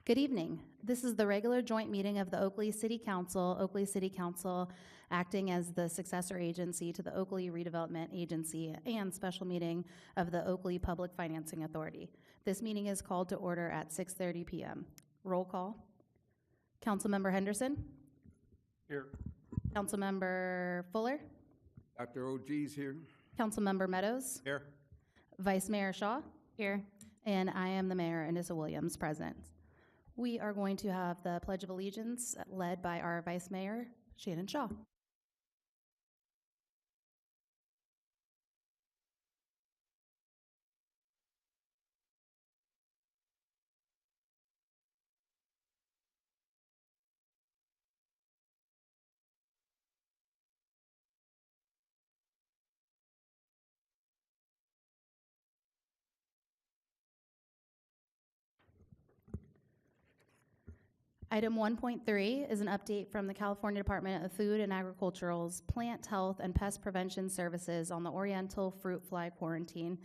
Good evening. This is the regular joint meeting of the Oakley City Council acting as the successor agency to the Oakley Redevelopment Agency and special meeting of the Oakley Public Financing Authority. This meeting is called to order at 6:30 p.m. Roll call. Councilmember Henderson? Here. Councilmember Fuller? Dr. OG's here. Councilmember Meadows? Here. Vice Mayor Shaw? Here. And I am the mayor, Anissa Williams, present. We are going to have the Pledge of Allegiance led by our Vice Mayor, Shannon Shaw. Item 1.3 is an update from the California Department of Food and Agricultural's Plant Health and Pest Prevention Services on the Oriental Fruit Fly Quarantine.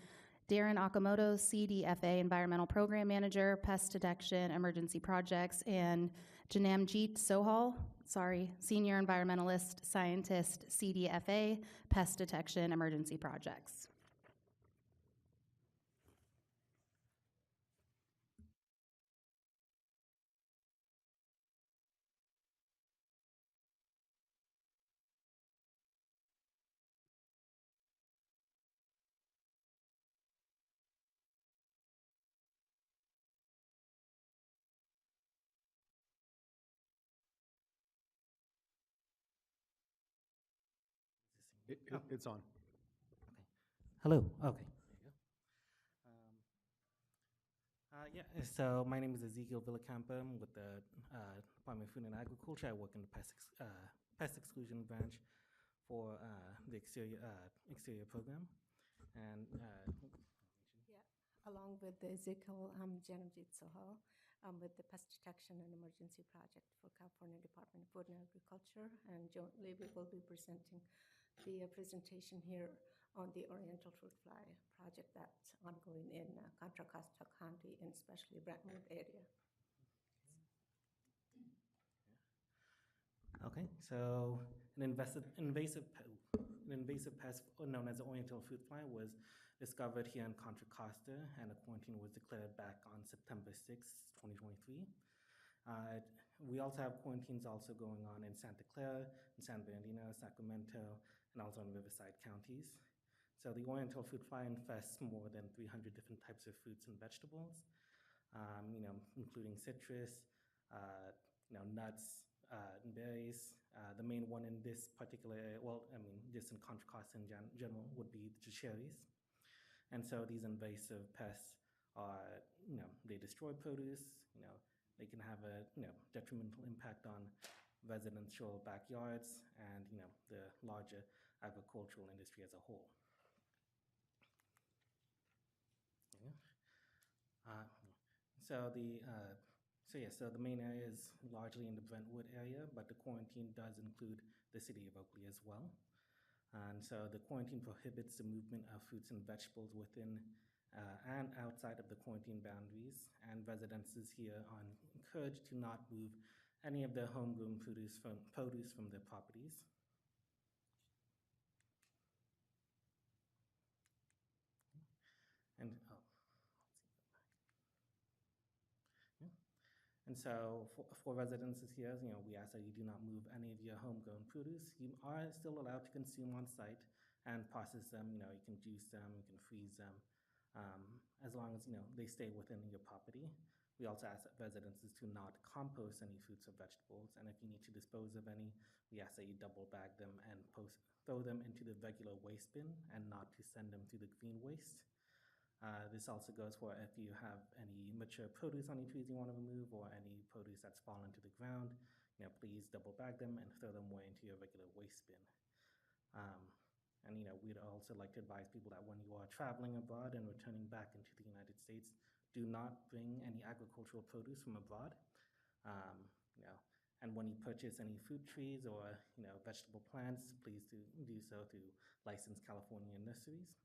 Darren Okamoto, CDFA Environmental Program Manager, Pest Detection Emergency Projects, and Janamjeet Sohal, Senior Environmentalist Scientist, CDFA, Pest Detection Emergency Projects. It's on. Okay. Hello. Okay. There you go. So my name is Ezekiel Villacampa. I'm with the Department of Food and Agriculture. I work in the pest exclusion branch for the exterior program. And along with Ezekiel, I'm Janamjeet Sohal. I'm with the Pest Detection and Emergency Project for California Department of Food and Agriculture, and jointly we will be presenting the presentation here on the Oriental Fruit Fly project that's ongoing in Contra Costa County and especially Brentwood area. Okay, so an invasive pest known as the Oriental fruit fly was discovered here in Contra Costa, and a quarantine was declared back on September 6, 2023. We also have quarantines also going on in Santa Clara, in San Bernardino, Sacramento, and also in Riverside counties. So the Oriental fruit fly infests more than 300 different types of fruits and vegetables, including citrus, nuts, and berries. The main one in this particular area, just in Contra Costa in general, would be the cherries. And so these invasive pests are, they destroy produce, they can have a, detrimental impact on residential backyards and, the larger agricultural industry as a whole. Yeah. So the main area is largely in the Brentwood area, but the quarantine does include the city of Oakley as well. And so the quarantine prohibits the movement of fruits and vegetables within and outside of the quarantine boundaries, and residents here are encouraged to not move any of their homegrown produce from their properties. And so for residences here, we ask that you do not move any of your homegrown produce. You are still allowed to consume on site and process them. You can juice them, you can freeze them, as long as, they stay within your property. We also ask that residences to not compost any fruits or vegetables. And if you need to dispose of any, we ask that you double bag them and throw them into the regular waste bin and not to send them to the green waste. This also goes for if you have any mature produce on your trees you want to remove, or any produce that's fallen to the ground, please double bag them and throw them away into your regular waste bin. And we'd also like to advise people that when you are traveling abroad and returning back into the United States, do not bring any agricultural produce from abroad. And when you purchase any fruit trees or vegetable plants, please do so through licensed California nurseries.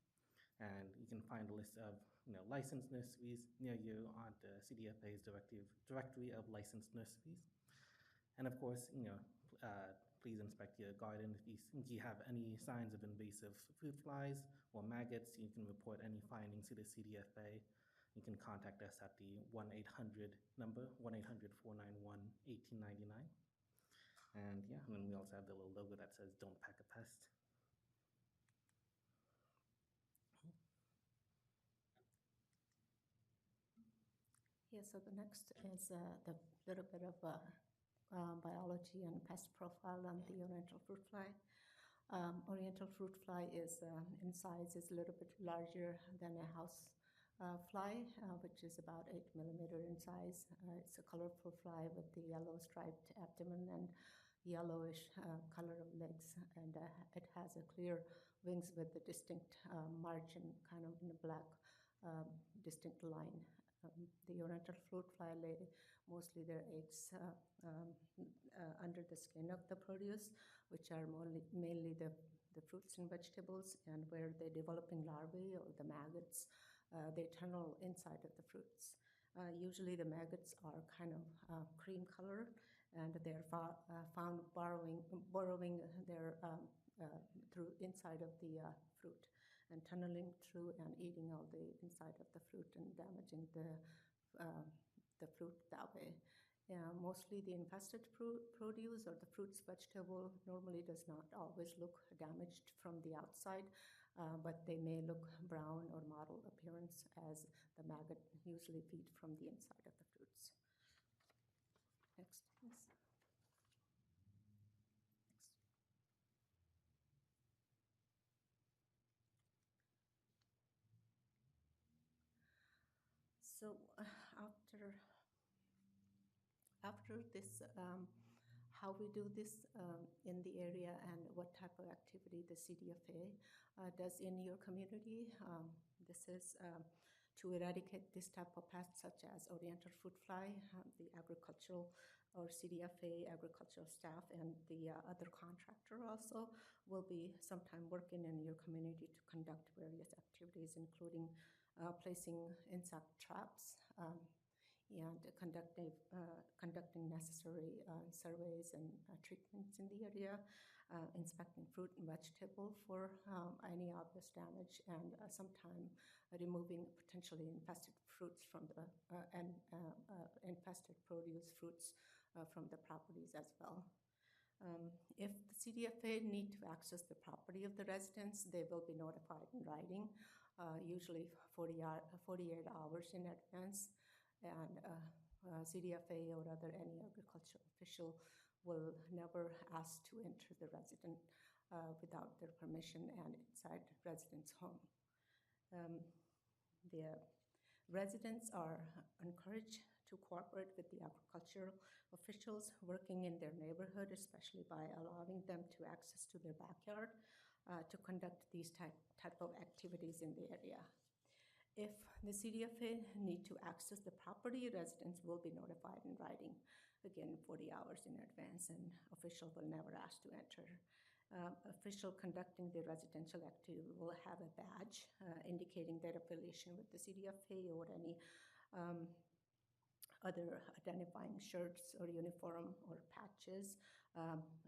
And you can find a list of licensed nurseries near you on the CDFA's directory of licensed nurseries. And of course, please inspect your garden. If you have any signs of invasive fruit flies or maggots, you can report any findings to the CDFA. You can contact us at the 1-800 number, 1-800-491-1899. And yeah, and then we also have the little logo that says "Don't Pack a Pest." Yeah, so the next is the little bit of biology and pest profile on the oriental fruit fly. Oriental fruit fly is in size is a little bit larger than a house fly, which is about 8 millimeter in size. It's a colorful fly with the yellow striped abdomen and yellowish color of legs, and it has a clear wings with a distinct margin, kind of in a black distinct line. The oriental fruit fly lay mostly their eggs under the skin of the produce, which are mainly the fruits and vegetables, and where they're developing larvae or the maggots, they tunnel inside of the fruits. Usually the maggots are kind of cream color, and they're found burrowing their through inside of the fruit and tunneling through and eating all the inside of the fruit and damaging the fruit that way. Mostly the infested produce or the fruits vegetable normally does not always look damaged from the outside, but they may look brown or mottled appearance as the maggot usually feed from the inside of the fruits. Next, please. Next. So after this, how we do this in the area and what type of activity the CDFA does in your community. This is to eradicate this type of pests such as oriental fruit fly. The agricultural or CDFA agricultural staff and the other contractor also will be sometime working in your community to conduct various activities, including placing insect traps, and conducting necessary surveys and treatments in the area, inspecting fruit and vegetable for any obvious damage, and sometime removing potentially infested fruits from the infested produce fruits from the properties as well. If the CDFA need to access the property of the residents, they will be notified in writing, usually 48 hours in advance, and CDFA or any agricultural official will never ask to enter the resident without their permission and inside resident's home. The residents are encouraged to cooperate with the agricultural officials working in their neighborhood, especially by allowing them to access to their backyard to conduct these type of activities in the area. If the CDFA need to access the property, residents will be notified in writing, again 40 hours in advance, and official will never ask to enter. Official conducting the residential activity will have a badge indicating their affiliation with the CDFA or any other identifying shirts or uniform or patches,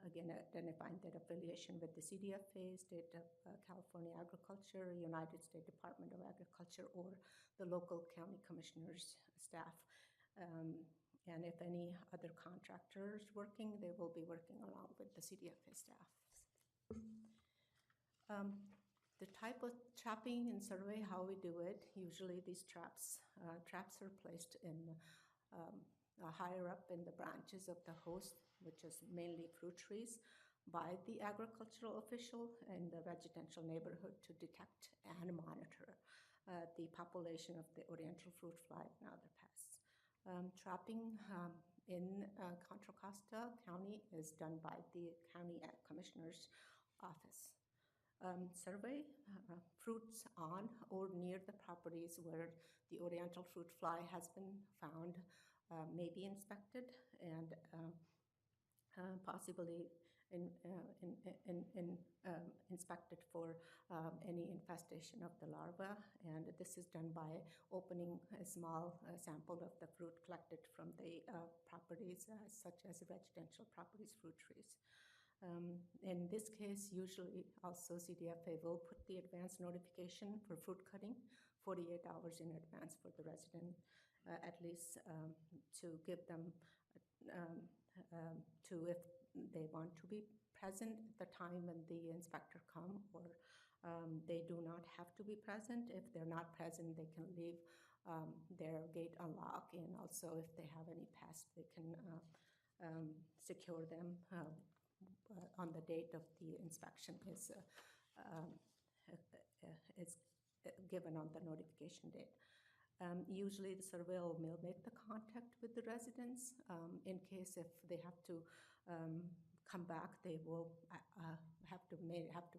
again identifying their affiliation with the CDFA, State of California Agriculture, United States Department of Agriculture, or the local county commissioner's staff. And if any other contractors working, they will be working along with the CDFA staff. The type of trapping and survey, how we do it, usually these traps are placed in higher up in the branches of the host, which is mainly fruit trees, by the agricultural official in the residential neighborhood to detect and monitor the population of the oriental fruit fly and other pests. Trapping in Contra Costa County is done by the county commissioner's office. Survey fruits on or near the properties where the oriental fruit fly has been found may be inspected and possibly inspected for any infestation of the larva, and this is done by opening a small sample of the fruit collected from the properties such as residential properties, fruit trees. In this case, usually also CDFA will put the advance notification for fruit cutting 48 hours in advance for the resident, at least to give them to, if they want to be present at the time when the inspector come, or they do not have to be present. If they're not present, they can leave their gate unlocked, and also if they have any pests, they can secure them on the date of the inspection is given on the notification date. Usually the surveyor will make the contact with the residents. In case if they have to come back, they will have to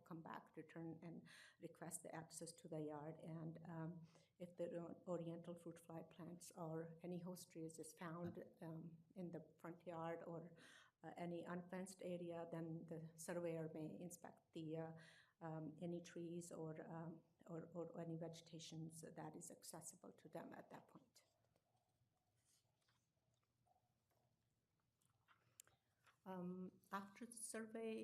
come back, return and request the access to the yard. And if the oriental fruit fly plants or any host trees is found in the front yard or any unfenced area, then the surveyor may inspect the any trees or any vegetation that is accessible to them at that point. After the survey,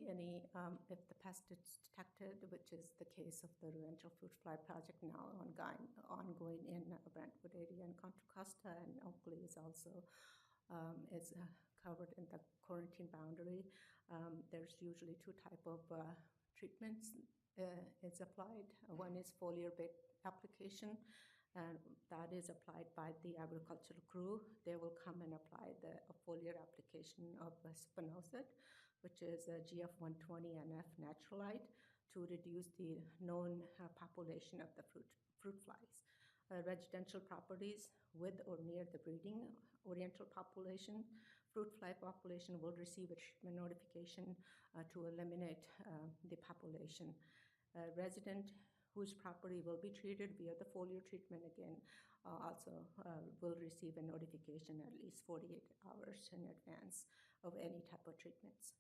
if the pest is detected, which is the case of the residential fruit fly project now ongoing in Brentwood area and Contra Costa, and Oakley is also covered in the quarantine boundary. There's usually two type of treatments is applied. One is foliar bait application, and that is applied by the agricultural crew. They will come and apply the foliar application of spinosad, which is a GF120 NF naturalite, to reduce the known population of the fruit flies. Residential properties with or near the breeding oriental population, fruit fly population will receive a treatment notification to eliminate the population. Resident whose property will be treated via the foliar treatment again also will receive a notification at least 48 hours in advance of any type of treatments.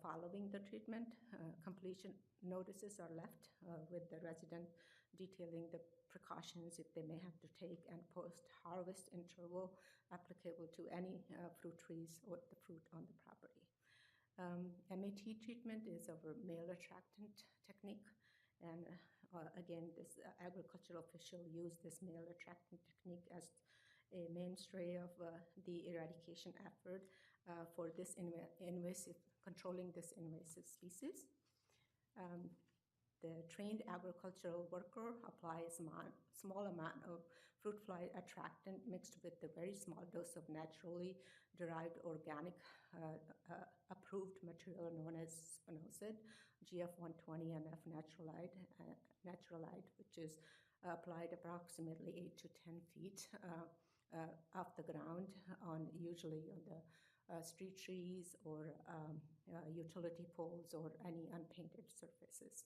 Following the treatment, completion notices are left with the resident detailing the precautions if they may have to take, and post-harvest interval applicable to any fruit trees or the fruit on the property. MAT treatment is our male attractant technique, and again, this agricultural official used this male attractant technique as a mainstay of the eradication effort for this controlling this invasive species. The trained agricultural worker applies small amount of fruit fly attractant mixed with a very small dose of naturally derived organic approved material known as spinosad, GF120 NF naturalite, which is applied approximately 8 to 10 feet off the ground, usually on the street trees or utility poles or any unpainted surfaces.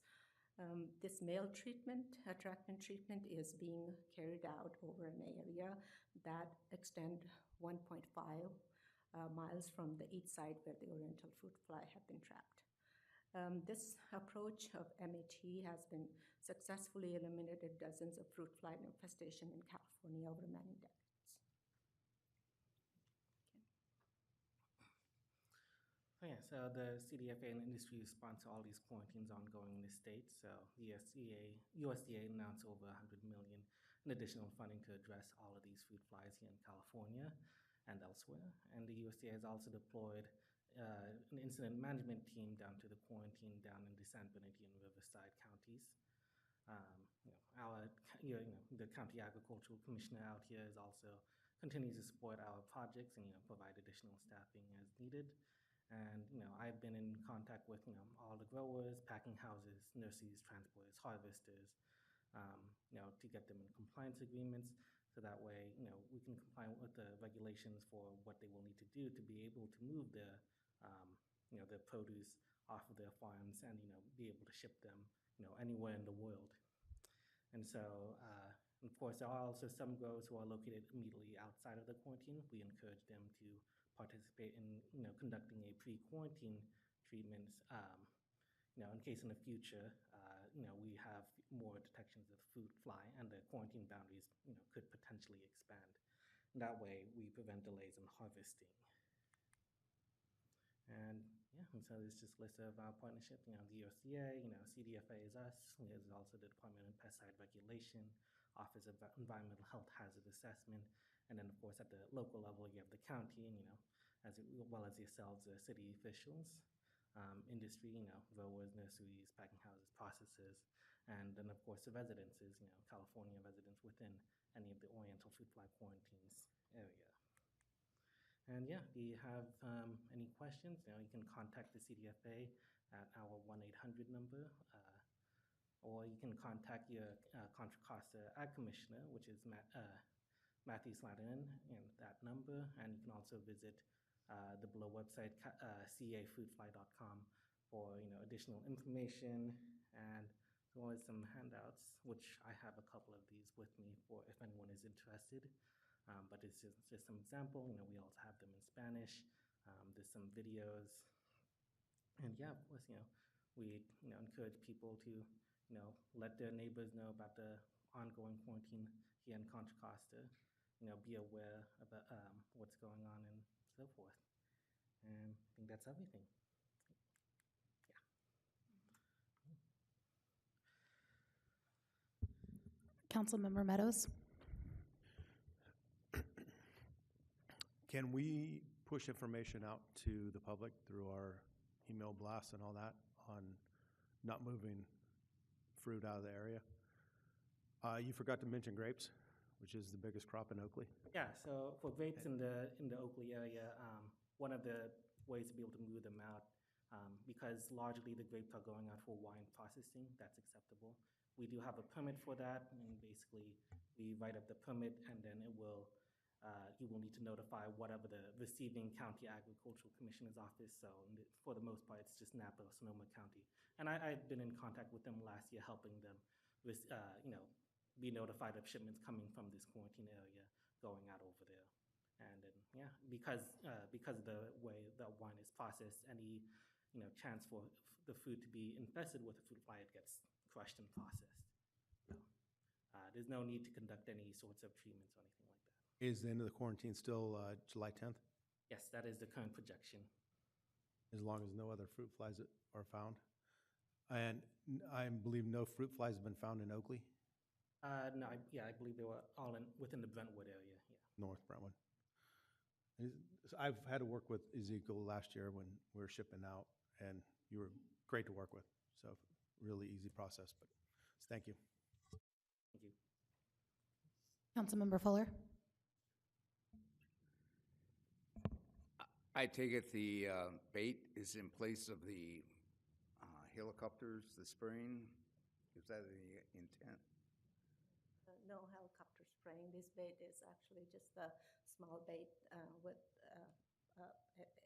This male attractant treatment is being carried out over an area that extend 1.5 miles from the east side where the oriental fruit fly have been trapped. This approach of MAT has been successfully eliminated dozens of fruit fly infestation in California over many decades. Yeah, so the CDFA and industry sponsor all these quarantines ongoing in the state. So the USDA announced over $100 million in additional funding to address all of these fruit flies here in California and elsewhere. And the USDA has also deployed an incident management team down to the quarantine down in the San Bernardino and Riverside counties. The county agricultural commissioner out here is also continues to support our projects and provide additional staffing as needed. And I've been in contact with all the growers, packing houses, nurseries, transporters, harvesters, to get them in compliance agreements, so that way we can comply with the regulations for what they will need to do to be able to move the produce off of their farms and be able to ship them anywhere in the world. And so of course there are also some growers who are located immediately outside of the quarantine. We encourage them to participate in conducting a pre-quarantine treatments. In case in the future, we have more detections of fruit fly and the quarantine boundaries, could potentially expand. And that way, we prevent delays in harvesting. And and so there's just a list of our partnerships, the USDA, CDFA is us. There's also the Department of Pesticide Regulation, Office of Environmental Health Hazard Assessment, and then of course at the local level you have the county, and as well as yourselves, the city officials, industry, growers, nurseries, packing houses, processors, and then of course the residences, California residents within any of the Oriental fruit fly quarantines area. And if you have any questions, you can contact the CDFA at our 1-800 number, or you can contact your Contra Costa Ag Commissioner, which is Matthew Slatterin, and that number. And you can also visit the below website, cafruitfly.com, for additional information, and as well as some handouts, which I have a couple of these with me for if anyone is interested. But it's just some example. We also have them in Spanish. There's some videos, and of course, we encourage people to let their neighbors know about the ongoing quarantine here in Contra Costa. Be aware about what's going on and so forth. And I think that's everything. Councilmember Meadows. Can we push information out to the public through our email blasts and all that on not moving fruit out of the area? You forgot to mention grapes, which is the biggest crop in Oakley. Yeah, so for grapes in the Oakley area, one of the ways to be able to move them out, because largely the grapes are going out for wine processing, that's acceptable. We do have a permit for that, and basically we write up the permit, and then it will you will need to notify whatever the receiving county agricultural commissioner's office. So for the most part, it's just Napa or Sonoma County. And I've been in contact with them last year, helping them with, be notified of shipments coming from this quarantine area going out over there. And then, because of the way the wine is processed, any chance for the food to be infested with a fruit fly, it gets crushed and processed. So there's no need to conduct any sorts of treatments or anything like that. Is the end of the quarantine still July 10th? Yes, that is the current projection. As long as no other fruit flies are found? And I believe no fruit flies have been found in Oakley? No, I believe they were all within the Brentwood area. Yeah. North Brentwood. I've had to work with Ezekiel last year when we were shipping out, and you were great to work with. So really easy process, but thank you. Thank you. Councilmember Fuller. I take it the bait is in place of the helicopters, the spraying? Is that the intent? No helicopter spraying. This bait is actually just a small bait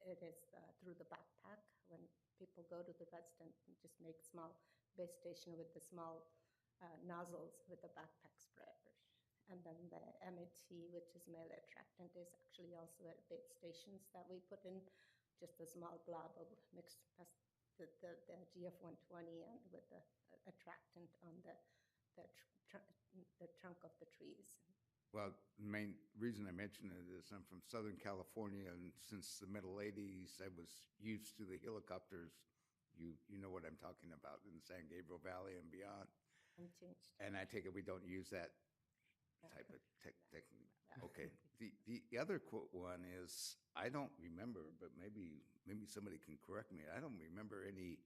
it is through the backpack. When people go to the resident, just make small base station with the small nozzles with the backpack sprayers. And then the MET, which is male attractant, is actually also at bait stations that we put in just a small blob of mixed the GF120 and with the attractant on the trunk of the trees. Well, the main reason I mention it is I'm from Southern California, and since the middle 80s, I was used to the helicopters. You know what I'm talking about in the San Gabriel Valley and beyond. Unchanged. And I take it we don't use that type of technique. Okay. The other quote one is, I don't remember, but maybe somebody can correct me. I don't remember any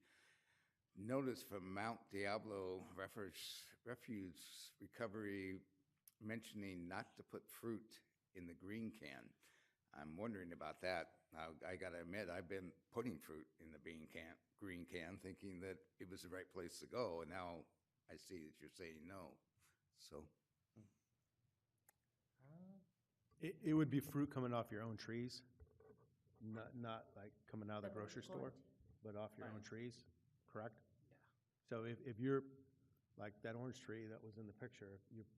notice from Mount Diablo Refuge Recovery mentioning not to put fruit in the green can. I'm wondering about that. Now, I got to admit, I've been putting fruit in the green can, thinking that it was the right place to go, and now I see that you're saying no. So. It would be fruit coming off your own trees, not like coming out of the grocery store, but off your own trees, correct? Yeah. So if you're like that orange tree that was in the picture, you're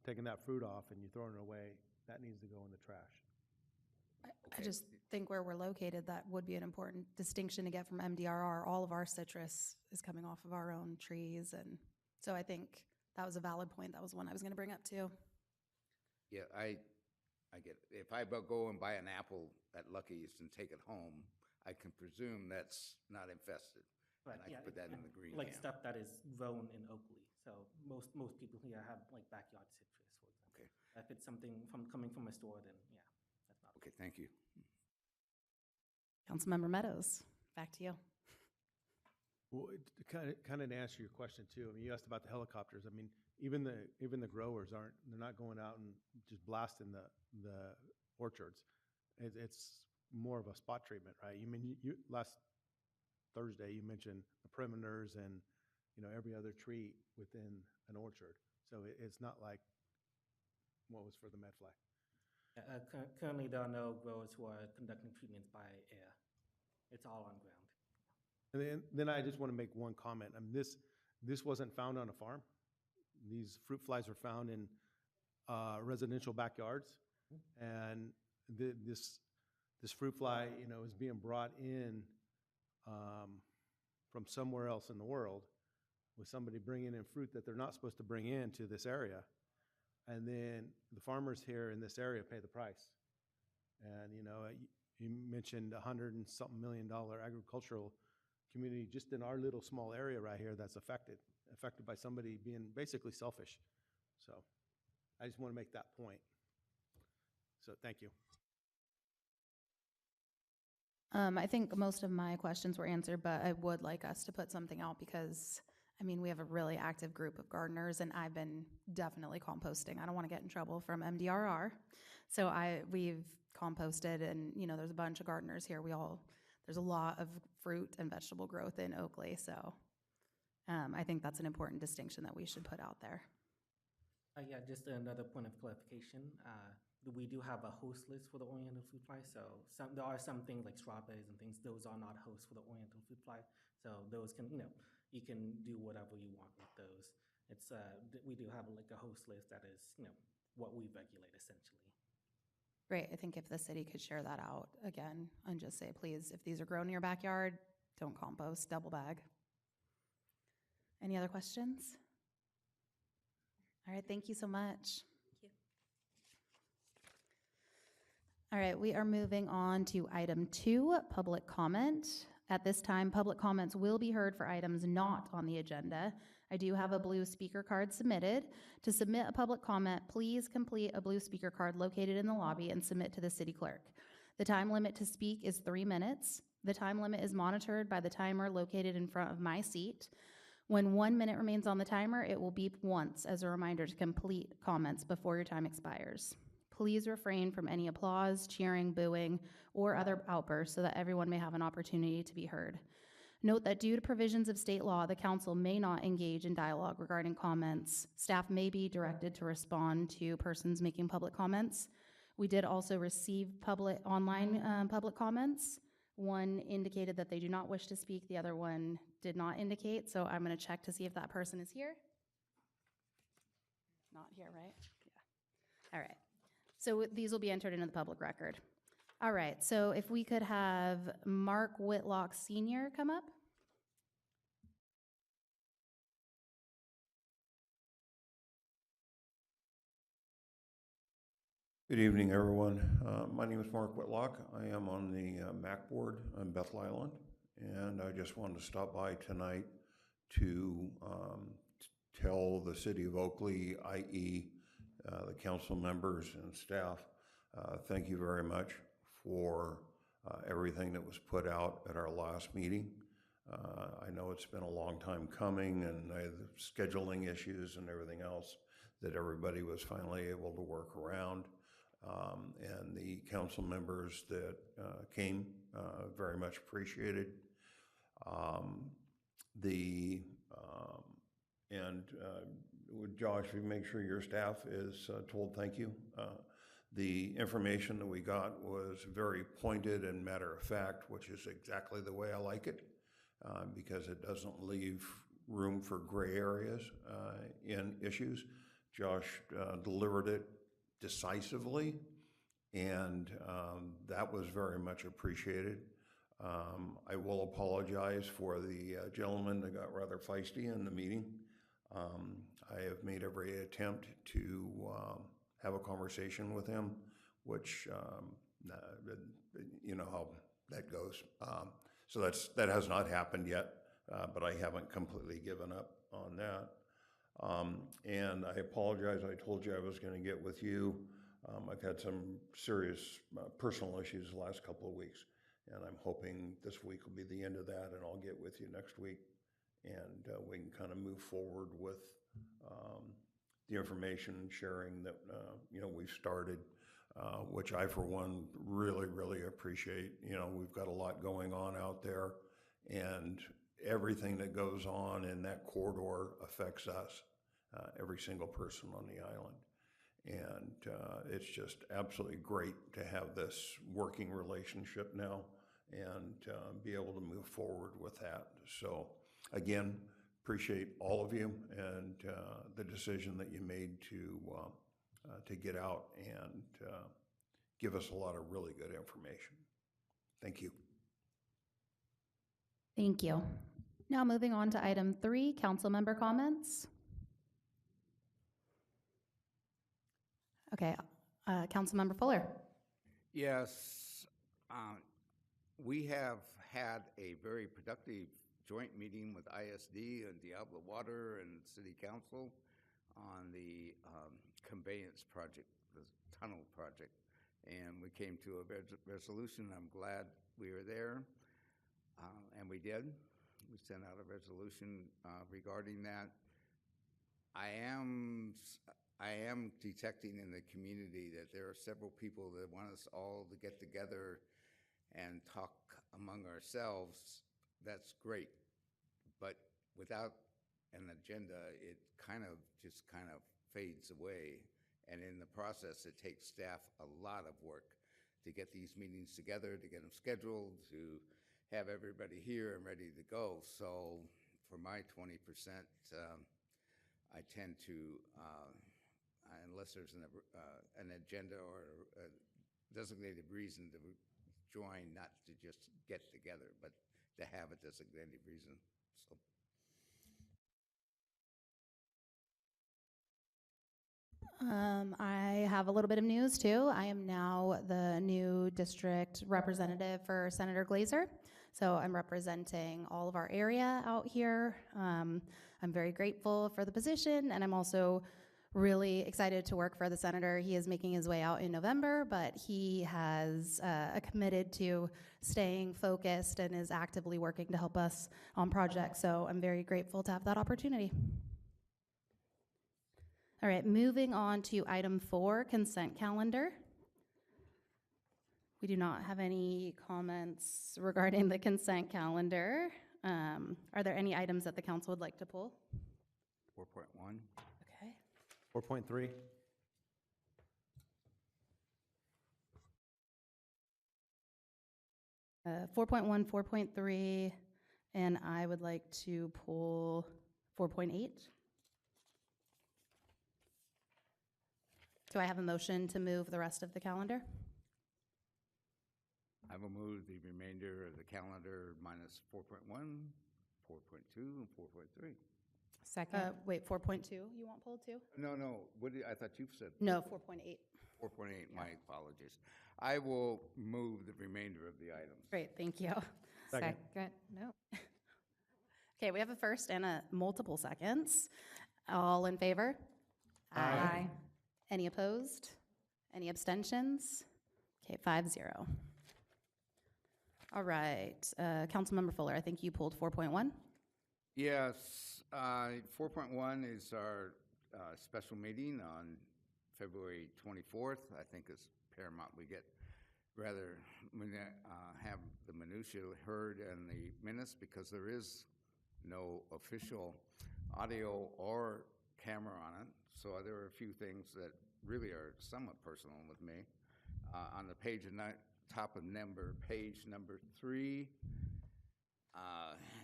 taking that fruit off and you're throwing it away, that needs to go in the trash. I Okay. just think where we're located, that would be an important distinction to get from MDRR. All of our citrus is coming off of our own trees, and so I think that was a valid point. That was one I was gonna bring up too. Yeah, I get it. If I go and buy an apple at Lucky's and take it home, I can presume that's not infested. Right, And I yeah, can put that in the green like can. stuff that is grown in Oakley. So most people here have like backyard citrus, for example. Okay. If it's something coming from a store, then yeah, that's not. Okay, thank you. Councilmember Meadows, back to you. Well, kind of to answer your question too, I mean, you asked about the helicopters. I mean, even the growers they're not going out and just blasting the orchards. It's more of a spot treatment, right? You mean, you last Thursday, you mentioned the perimeters and, every other tree within an orchard. So it's not like what was for the medfly. Currently, there are no growers who are conducting treatments by air. It's all on ground. And then I just want to make one comment. I mean, this wasn't found on a farm. These fruit flies were found in residential backyards, and this fruit fly, is being brought in from somewhere else in the world, with somebody bringing in fruit that they're not supposed to bring into this area, and then the farmers here in this area pay the price. And you mentioned $100 and something million agricultural community just in our little small area right here that's affected by somebody being basically selfish. So I just want to make that point. So thank you. I think most of my questions were answered, but I would like us to put something out because, we have a really active group of gardeners, and I've been definitely composting. I don't want to get in trouble from MDRR. So we've composted, and, there's a bunch of gardeners here. There's a lot of fruit and vegetable growth in Oakley, so I think that's an important distinction that we should put out there. Yeah, just another point of clarification. We do have a host list for the Oriental fruit fly. So there are some things like strawberries and things. Those are not hosts for the Oriental fruit fly. So those can, you can do whatever you want with those. It's we do have like a host list that is, what we regulate essentially. Great. I think if the city could share that out again and just say, please, if these are grown in your backyard, don't compost, double bag. Any other questions? All right, thank you so much. Thank you. All right, we are moving on to item 2, public comment. At this time, public comments will be heard for items not on the agenda. I do have a blue speaker card submitted. To submit a public comment, please complete a blue speaker card located in the lobby and submit to the city clerk. The time limit to speak is 3 minutes. The time limit is monitored by the timer located in front of my seat. When 1 minute remains on the timer, it will beep once as a reminder to complete comments before your time expires. Please refrain from any applause, cheering, booing, or other outbursts so that everyone may have an opportunity to be heard. Note that due to provisions of state law, the council may not engage in dialogue regarding comments. Staff may be directed to respond to persons making public comments. We did also receive online public comments. One indicated that they do not wish to speak. The other one did not indicate. So I'm going to check to see if that person is here. Not here, right? Yeah. All right. So these will be entered into the public record. All right. So if we could have Mark Whitlock Sr. come up. Good evening, everyone. My name is Mark Whitlock. I am on the MAC board on Bethel Island, and I just wanted to stop by tonight to tell the city of Oakley, i.e. The council members and staff, thank you very much for everything that was put out at our last meeting. I know it's been a long time coming, and the scheduling issues and everything else that everybody was finally able to work around. And the council members that came, very much appreciated. With Josh, you make sure your staff is told thank you. The information that we got was very pointed and matter of fact, which is exactly the way I like it, because it doesn't leave room for gray areas in issues. Josh delivered it decisively and that was very much appreciated. I will apologize for the gentleman that got rather feisty in the meeting. I have made every attempt to have a conversation with him, which you know how that goes. So that has not happened yet, but I haven't completely given up on that. And I apologize. I told you I was going to get with you. I've had some serious personal issues the last couple of weeks, and I'm hoping this week will be the end of that, and I'll get with you next week, and we can kind of move forward with the information sharing that we've started, which I, for one, really, really appreciate. We've got a lot going on out there, and everything that goes on in that corridor affects us, every single person on the island. And it's just absolutely great to have this working relationship now and be able to move forward with that. So again, appreciate all of you and the decision that you made to get out and give us a lot of really good information. Thank you. Thank you. Now moving on to item 3, council member comments. Okay, Councilmember Fuller. Yes, we have had a very productive joint meeting with ISD and Diablo Water and City Council on the conveyance project, the tunnel project, and we came to a resolution. I'm glad we were there, and we did. We sent out a resolution regarding that. I am detecting in the community that there are several people that want us all to get together and talk among ourselves. That's great, but without an agenda, it kind of fades away. And in the process, it takes staff a lot of work to get these meetings together, to get them scheduled, to have everybody here and ready to go. So for my 20%, I tend to, unless there's an agenda or a designated reason to join, not to just get together, but to have a designated reason. So. I have a little bit of news too. I am now the new district representative for Senator Glazer. So I'm representing all of our area out here. I'm very grateful for the position, and I'm also really excited to work for the senator. He is making his way out in November, but he has committed to staying focused and is actively working to help us on projects. So I'm very grateful to have that opportunity. All right, moving on to item 4, consent calendar. We do not have any comments regarding the consent calendar. Are there any items that the council would like to pull? 4.1. Okay. 4.3. Uh, 4.1, 4.3, and I would like to pull 4.8. Do I have a motion to move the rest of the calendar? I will move the remainder of the calendar minus 4.1, 4.2, and 4.3. Second. Wait, 4.2 you want pulled too? No. I thought you said? No, 4.8. 4.8, my apologies. I will move the remainder of the items. Great, thank you. Second. No. Okay, we have a first and a multiple seconds. All in favor? Aye. Any opposed? Any abstentions? Okay, 5-0. All right, Councilmember Fuller, I think you pulled 4.1. Yes, 4.1 is our special meeting on February 24th. I think it's paramount we get have the minutia heard and the minutes, because there is no official audio or camera on it. So there are a few things that really are somewhat personal with me. On the page top of page number 3,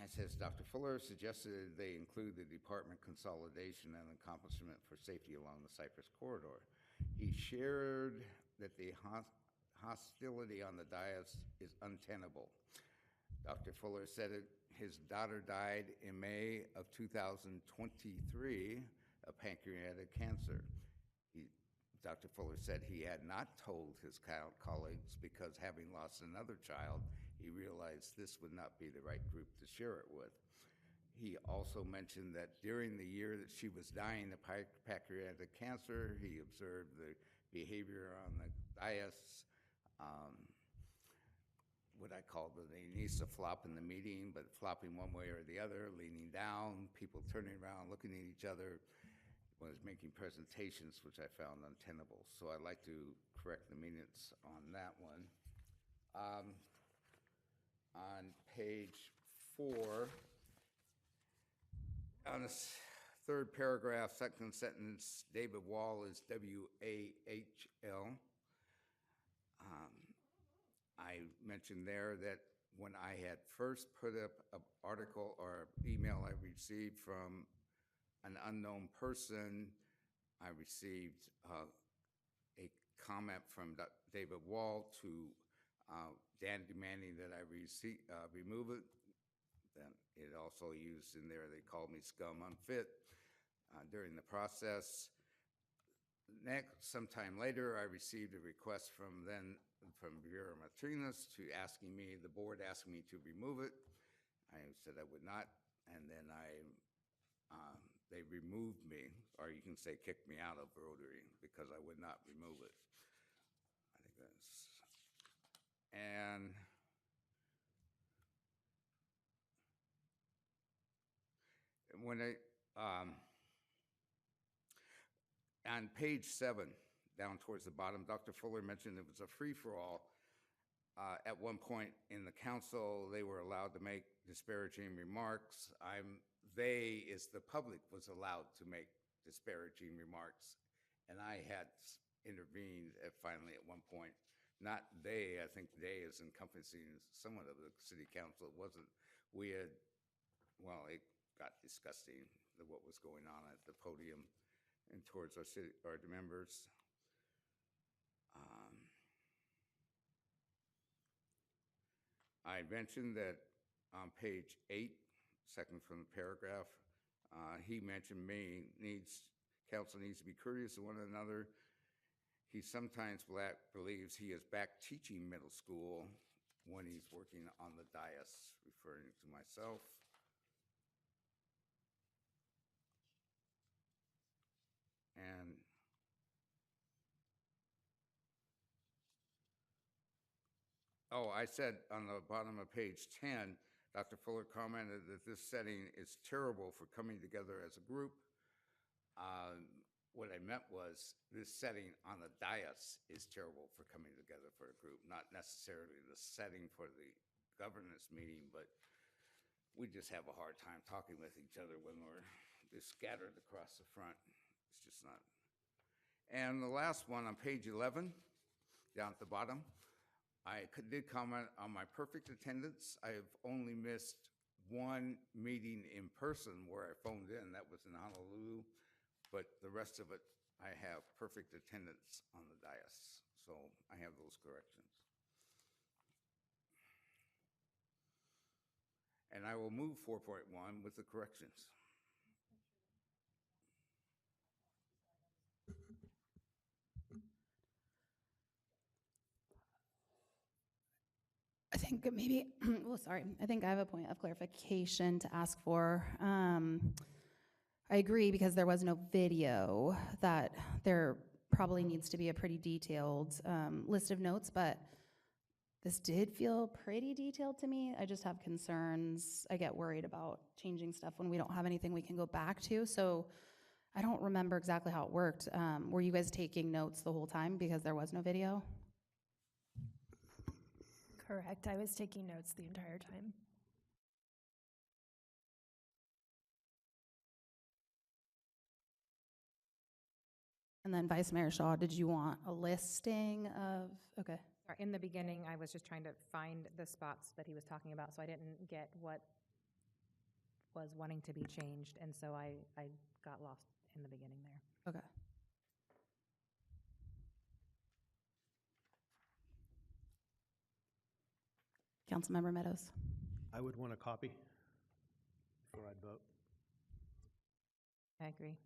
it says Dr. Fuller suggested they include the department consolidation and accomplishment for safety along the Cypress corridor. He shared that the hostility on the dais is untenable. Dr. Fuller said his daughter died in May of 2023 of pancreatic cancer. Dr. Fuller said he had not told his colleagues because, having lost another child, he realized this would not be the right group to share it with. He also mentioned that during the year that she was dying of pancreatic cancer, he observed the behavior on the dais, what I call the needs to flop in the meeting, but flopping one way or the other, leaning down, people turning around, looking at each other, was making presentations, which I found untenable. So I'd like to correct the minutes on that one. On page 4, on the third paragraph, second sentence, David Wall is W-A-H-L. I mentioned there that when I had first put up an article or email I received from an unknown person, I received a comment from David Wall to Dan demanding that I remove it. Then it also used in there, they called me scum unfit during the process. Next, sometime later, I received a request from Vera Martinez the board asking me to remove it. I said I would not, and then they removed me, or you can say kicked me out of Rotary because I would not remove it. I think that's, and when on page 7, down towards the bottom, Dr. Fuller mentioned it was a free-for-all. At one point in the council, they were allowed to make disparaging remarks. They, as the public, was allowed to make disparaging remarks, and I had intervened finally at one point. Not they, I think they is encompassing somewhat of the city council. It wasn't, it got disgusting, what was going on at the podium and towards our members. I mentioned that on page 8, second from the paragraph, he mentioned council needs to be courteous to one another. He sometimes believes he is back teaching middle school when he's working on the dais, referring to myself. And I said on the bottom of page 10, Dr. Fuller commented that this setting is terrible for coming together as a group. What I meant was this setting on the dais is terrible for coming together for a group, not necessarily the setting for the governance meeting, but we just have a hard time talking with each other when we're just scattered across the front. It's just not. And the last one on page 11, down at the bottom, I did comment on my perfect attendance. I have only missed one meeting in person where I phoned in. That was in Honolulu. But the rest of it, I have perfect attendance on the dais. So I have those corrections. And I will move 4.1 with the corrections. I think maybe, I think I have a point of clarification to ask for. I agree because there was no video that there probably needs to be a pretty detailed list of notes, but this did feel pretty detailed to me. I just have concerns. I get worried about changing stuff when we don't have anything we can go back to. So I don't remember exactly how it worked. Were you guys taking notes the whole time because there was no video? Correct. I was taking notes the entire time. And then Vice Mayor Shaw, did you want a listing of, okay. Sorry, in the beginning, I was just trying to find the spots that he was talking about, so I didn't get what was wanting to be changed, and so I got lost in the beginning there. Okay. Councilmember Meadows. I would want a copy before I'd vote. I agree.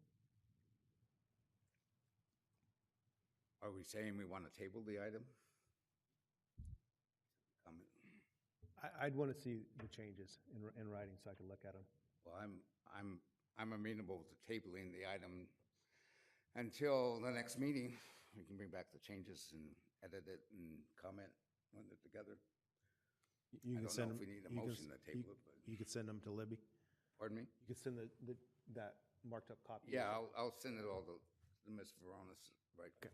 Are we saying we want to table the item? Comment? I'd want to see the changes in writing so I could look at them. Well, I'm amenable to tabling the item until the next meeting. We can bring back the changes and edit it and comment on it together. You I can don't send know if them. we need a motion to table it, but, You could send them to Libby. pardon me? You could send that marked up copy. Yeah, I'll send it all to Ms. Veronis, right? Okay.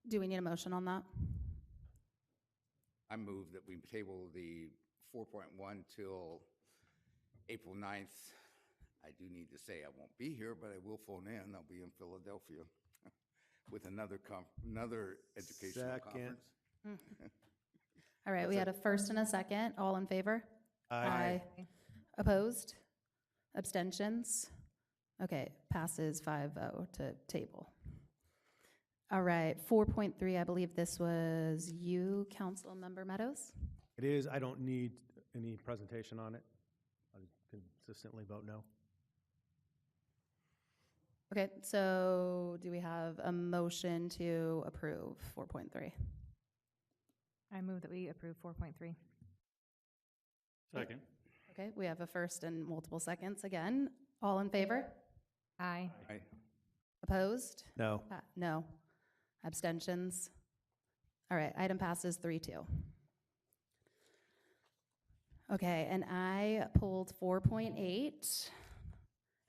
Do we need a motion on that? I move that we table the 4.1 till April 9th. I do need to say I won't be here, but I will phone in. I'll be in Philadelphia with another educational Second. conference. All right, we had a first and a second. All in favor? Aye. Opposed? Abstentions? Okay, passes 5-0 to table. All right, 4.3, I believe this was you, Councilmember Meadows? It is. I don't need any presentation on it. I consistently vote no. Okay, so do we have a motion to approve 4.3? I move that we approve 4.3. Second. Okay, we have a first and multiple seconds again. All in favor? Aye. Aye. Opposed? No. No. Abstentions? All right, item passes 3-2. Okay, and I pulled 4.8.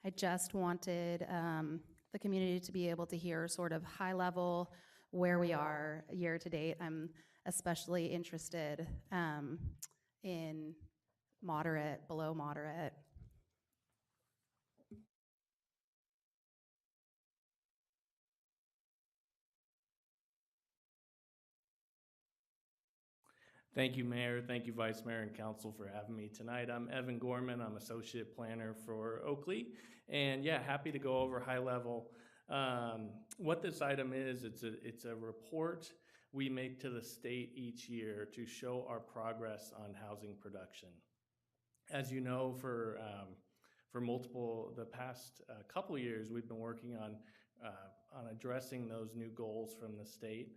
I just wanted the community to be able to hear sort of high level where we are year to date. I'm especially interested in moderate, below moderate. Thank you, Mayor. Thank you, Vice Mayor and Council for having me tonight. I'm Evan Gorman. I'm Associate Planner for Oakley. And yeah, happy to go over high level. What this item is, it's a report we make to the state each year to show our progress on housing production. As you know, for the past couple of years, we've been working on addressing those new goals from the state.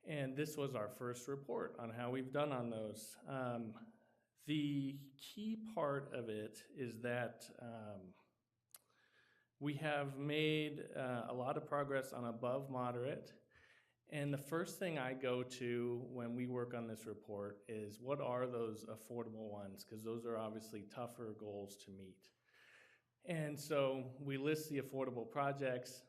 And this was our first report on how we've done on those. The key part of it is that we have made a lot of progress on above moderate. And the first thing I go to when we work on this report is what are those affordable ones? Because those are obviously tougher goals to meet. And so we list the affordable projects.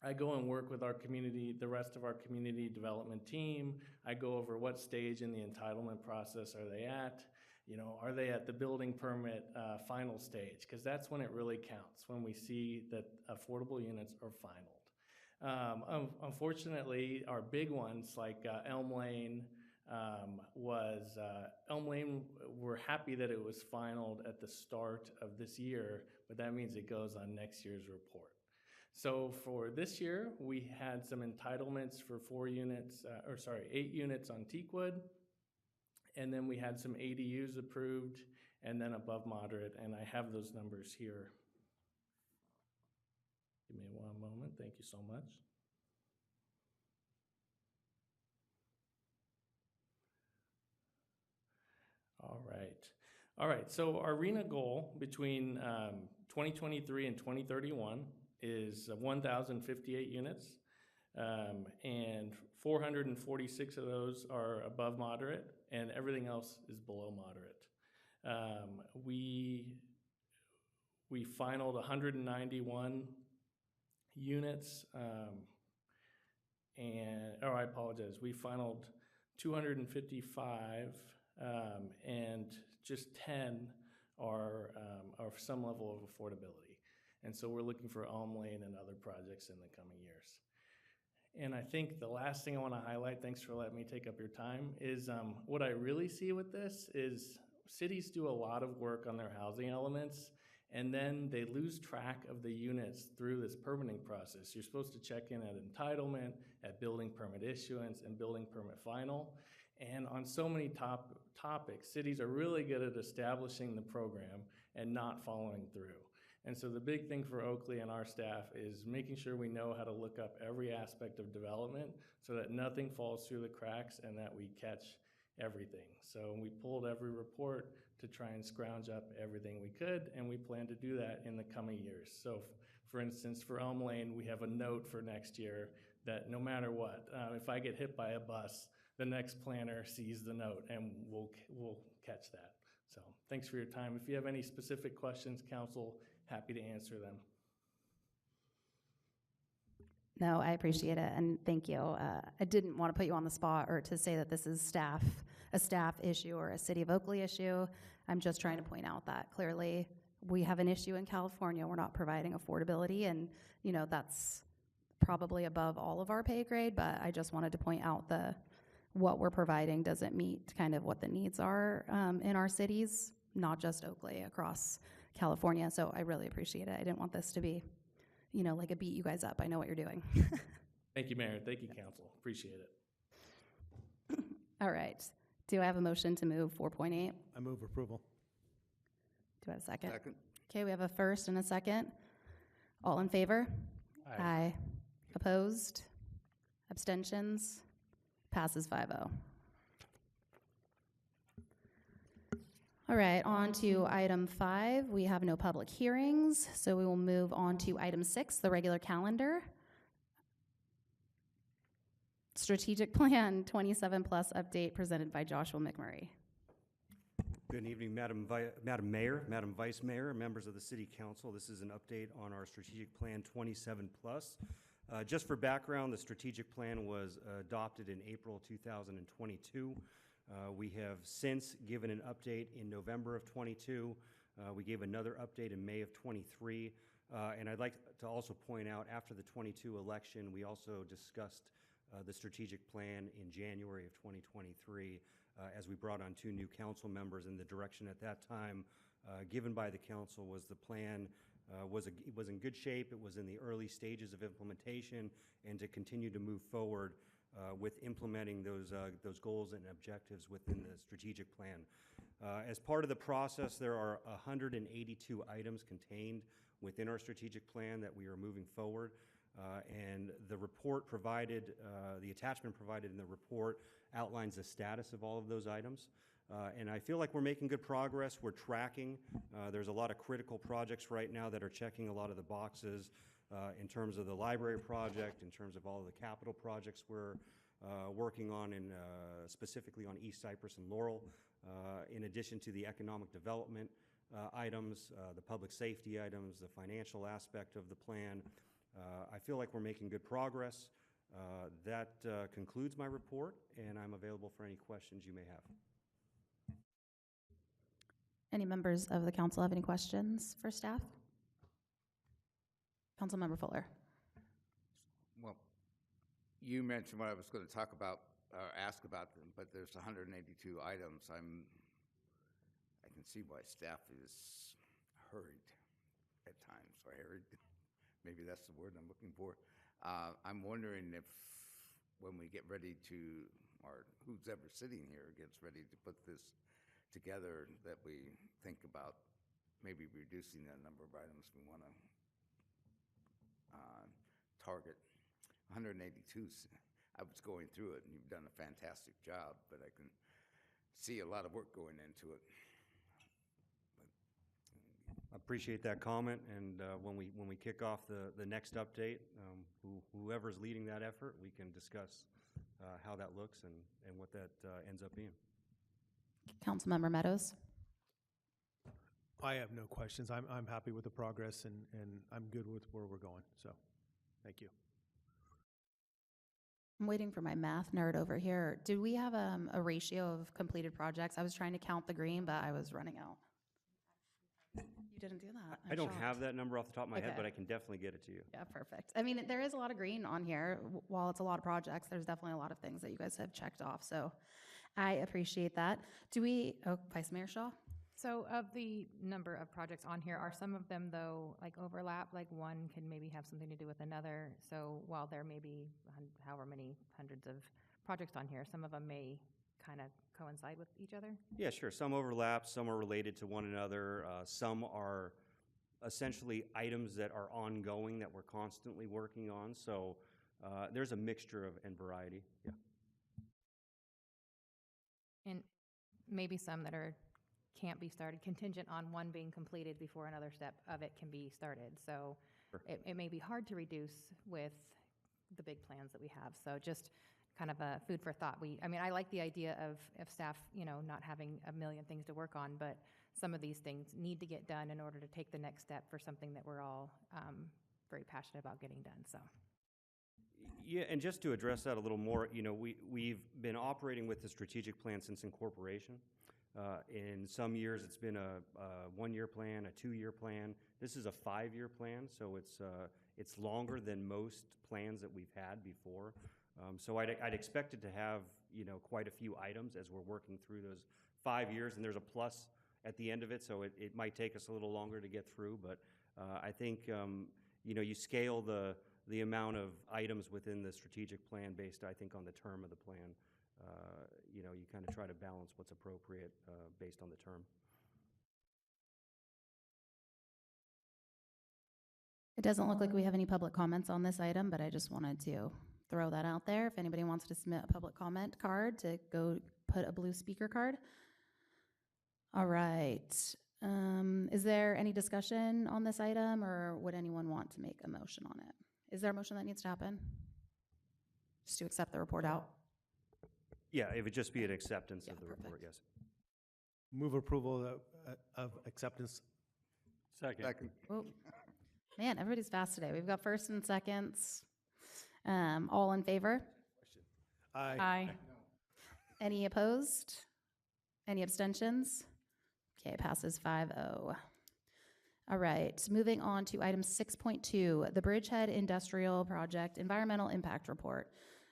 I go and work with our community, the rest of our community development team. I go over what stage in the entitlement process are they at. You know, are they at the building permit final stage? Because that's when it really counts, when we see that affordable units are finaled. Unfortunately, our big ones like Elm Lane Elm Lane, we're happy that it was finaled at the start of this year, but that means it goes on next year's report. So for this year, we had some entitlements for 8 units on Teakwood, and then we had some ADUs approved, and then above moderate, and I have those numbers here. Give me one moment, thank you so much. All right, so our RENA goal between 2023 and 2031 is 1,058 units, and 446 of those are above moderate, and everything else is below moderate. We finaled 191 units, I apologize, we finaled 255, and just 10 are some level of affordability. And so we're looking for Elm Lane and other projects in the coming years. And I think the last thing I want to highlight, thanks for letting me take up your time, is what I really see with this is cities do a lot of work on their housing elements, and then they lose track of the units through this permitting process. You're supposed to check in at entitlement, at building permit issuance, and building permit final. And on so many topics, cities are really good at establishing the program and not following through. And so the big thing for Oakley and our staff is making sure we know how to look up every aspect of development so that nothing falls through the cracks and that we catch everything. So we pulled every report to try and scrounge up everything we could, and we plan to do that in the coming years. So for instance, for Elm Lane, we have a note for next year that no matter what, if I get hit by a bus, the next planner sees the note and we'll catch that. So thanks for your time. If you have any specific questions, council, happy to answer them. No, I appreciate it, and thank you. I didn't want to put you on the spot or to say that this is a staff issue or a City of Oakley issue. I'm just trying to point out that clearly we have an issue in California. We're not providing affordability, and that's probably above all of our pay grade, but I just wanted to point out what we're providing doesn't meet kind of what the needs are in our cities, not just Oakley, across California. So I really appreciate it. I didn't want this to be like a beat you guys up. I know what you're doing. Thank you, Mayor. Thank you, council. Appreciate it. All right. Do I have a motion to move 4.8? I move approval. Do I have a second? Second. Okay, we have a first and a second. All in favor? Aye. Opposed? Abstentions? Passes 5-0. All right, on to item 5. We have no public hearings, so we will move on to item 6, the regular calendar. Strategic Plan 27 Plus update presented by Joshua McMurray. Good evening, Madam Mayor, Madam Vice Mayor, members of the City Council. This is an update on our Strategic Plan 27 Plus. Just for background, the strategic plan was adopted in April 2022. We have since given an update in November of 22. We gave another update in May of 23. And I'd like to also point out, after the 22 election, we also discussed the strategic plan in January of 2023 as we brought on 2 new council members, and the direction at that time given by the council was the plan was in good shape. It was in the early stages of implementation, and to continue to move forward with implementing those goals and objectives within the strategic plan. As part of the process, there are 182 items contained within our strategic plan that we are moving forward. And the report provided, the attachment provided in the report outlines the status of all of those items. And I feel like we're making good progress. We're tracking. There's a lot of critical projects right now that are checking a lot of the boxes in terms of the library project, in terms of all of the capital projects we're working on, in, specifically on East Cypress and Laurel, in addition to the economic development items, the public safety items, the financial aspect of the plan. I feel like we're making good progress. That concludes my report, and I'm available for any questions you may have. Any members of the council have any questions for staff? Councilmember Fuller. Well, you mentioned what I was going to talk about or ask about them, but there's 182 items. I can see why staff is hurried at times, or hurried. Maybe that's the word I'm looking for. I'm wondering if when we get ready to, or who's ever sitting here gets ready to put this together, that we think about maybe reducing the number of items we want to target. 182, I was going through it, and you've done a fantastic job, but I can see a lot of work going into it. I appreciate that comment, and when we kick off the next update, whoever's leading that effort, we can discuss how that looks and what that ends up being. Councilmember Meadows. I have no questions. I'm happy with the progress, and I'm good with where we're going. So, thank you. I'm waiting for my math nerd over here. Do we have a ratio of completed projects? I was trying to count the green, but I was running out. You didn't do that. I don't have that number off the top of my head, Okay. but I can definitely get it to you. Yeah, perfect. I mean, there is a lot of green on here. While it's a lot of projects, there's definitely a lot of things that you guys have checked off. So I appreciate that. Vice Mayor Shaw? So of the number of projects on here, are some of them, though, like overlap? Like one can maybe have something to do with another? So while there may be however many hundreds of projects on here, some of them may kind of coincide with each other? Yeah, sure. Some overlap, some are related to one another. Some are essentially items that are ongoing that we're constantly working on. So there's a mixture and variety. Yeah. And maybe some that can't be started, contingent on one being completed before another step of it can be started. So Sure. it may be hard to reduce with the big plans that we have. So just kind of a food for thought. I like the idea of staff, not having a million things to work on, but some of these things need to get done in order to take the next step for something that we're all very passionate about getting done. So. Yeah, and just to address that a little more, we've been operating with the strategic plan since incorporation. In some years, it's been a one-year plan, a 2-year plan. This is a 5-year plan, so it's longer than most plans that we've had before. So I'd expect it to have, quite a few items as we're working through those 5 years, and there's a plus at the end of it, so it might take us a little longer to get through, but I think, you scale the amount of items within the strategic plan based, I think, on the term of the plan. You kind of try to balance what's appropriate based on the term. It doesn't look like we have any public comments on this item, but I just wanted to throw that out there. If anybody wants to submit a public comment card, to go put a blue speaker card. All right. Is there any discussion on this item, or would anyone want to make a motion on it? Is there a motion that needs to happen? Just to accept the report out? Yeah, it would just be an acceptance Yeah, of the report, perfect. yes. Move approval of acceptance. Second. Oh, man, everybody's fast today. We've got first and seconds. All in favor? Aye. Any opposed? Any abstentions? Okay, passes 5-0. All right, moving on to item 6.2, the Bridgehead Industrial Project Environmental Impact Report.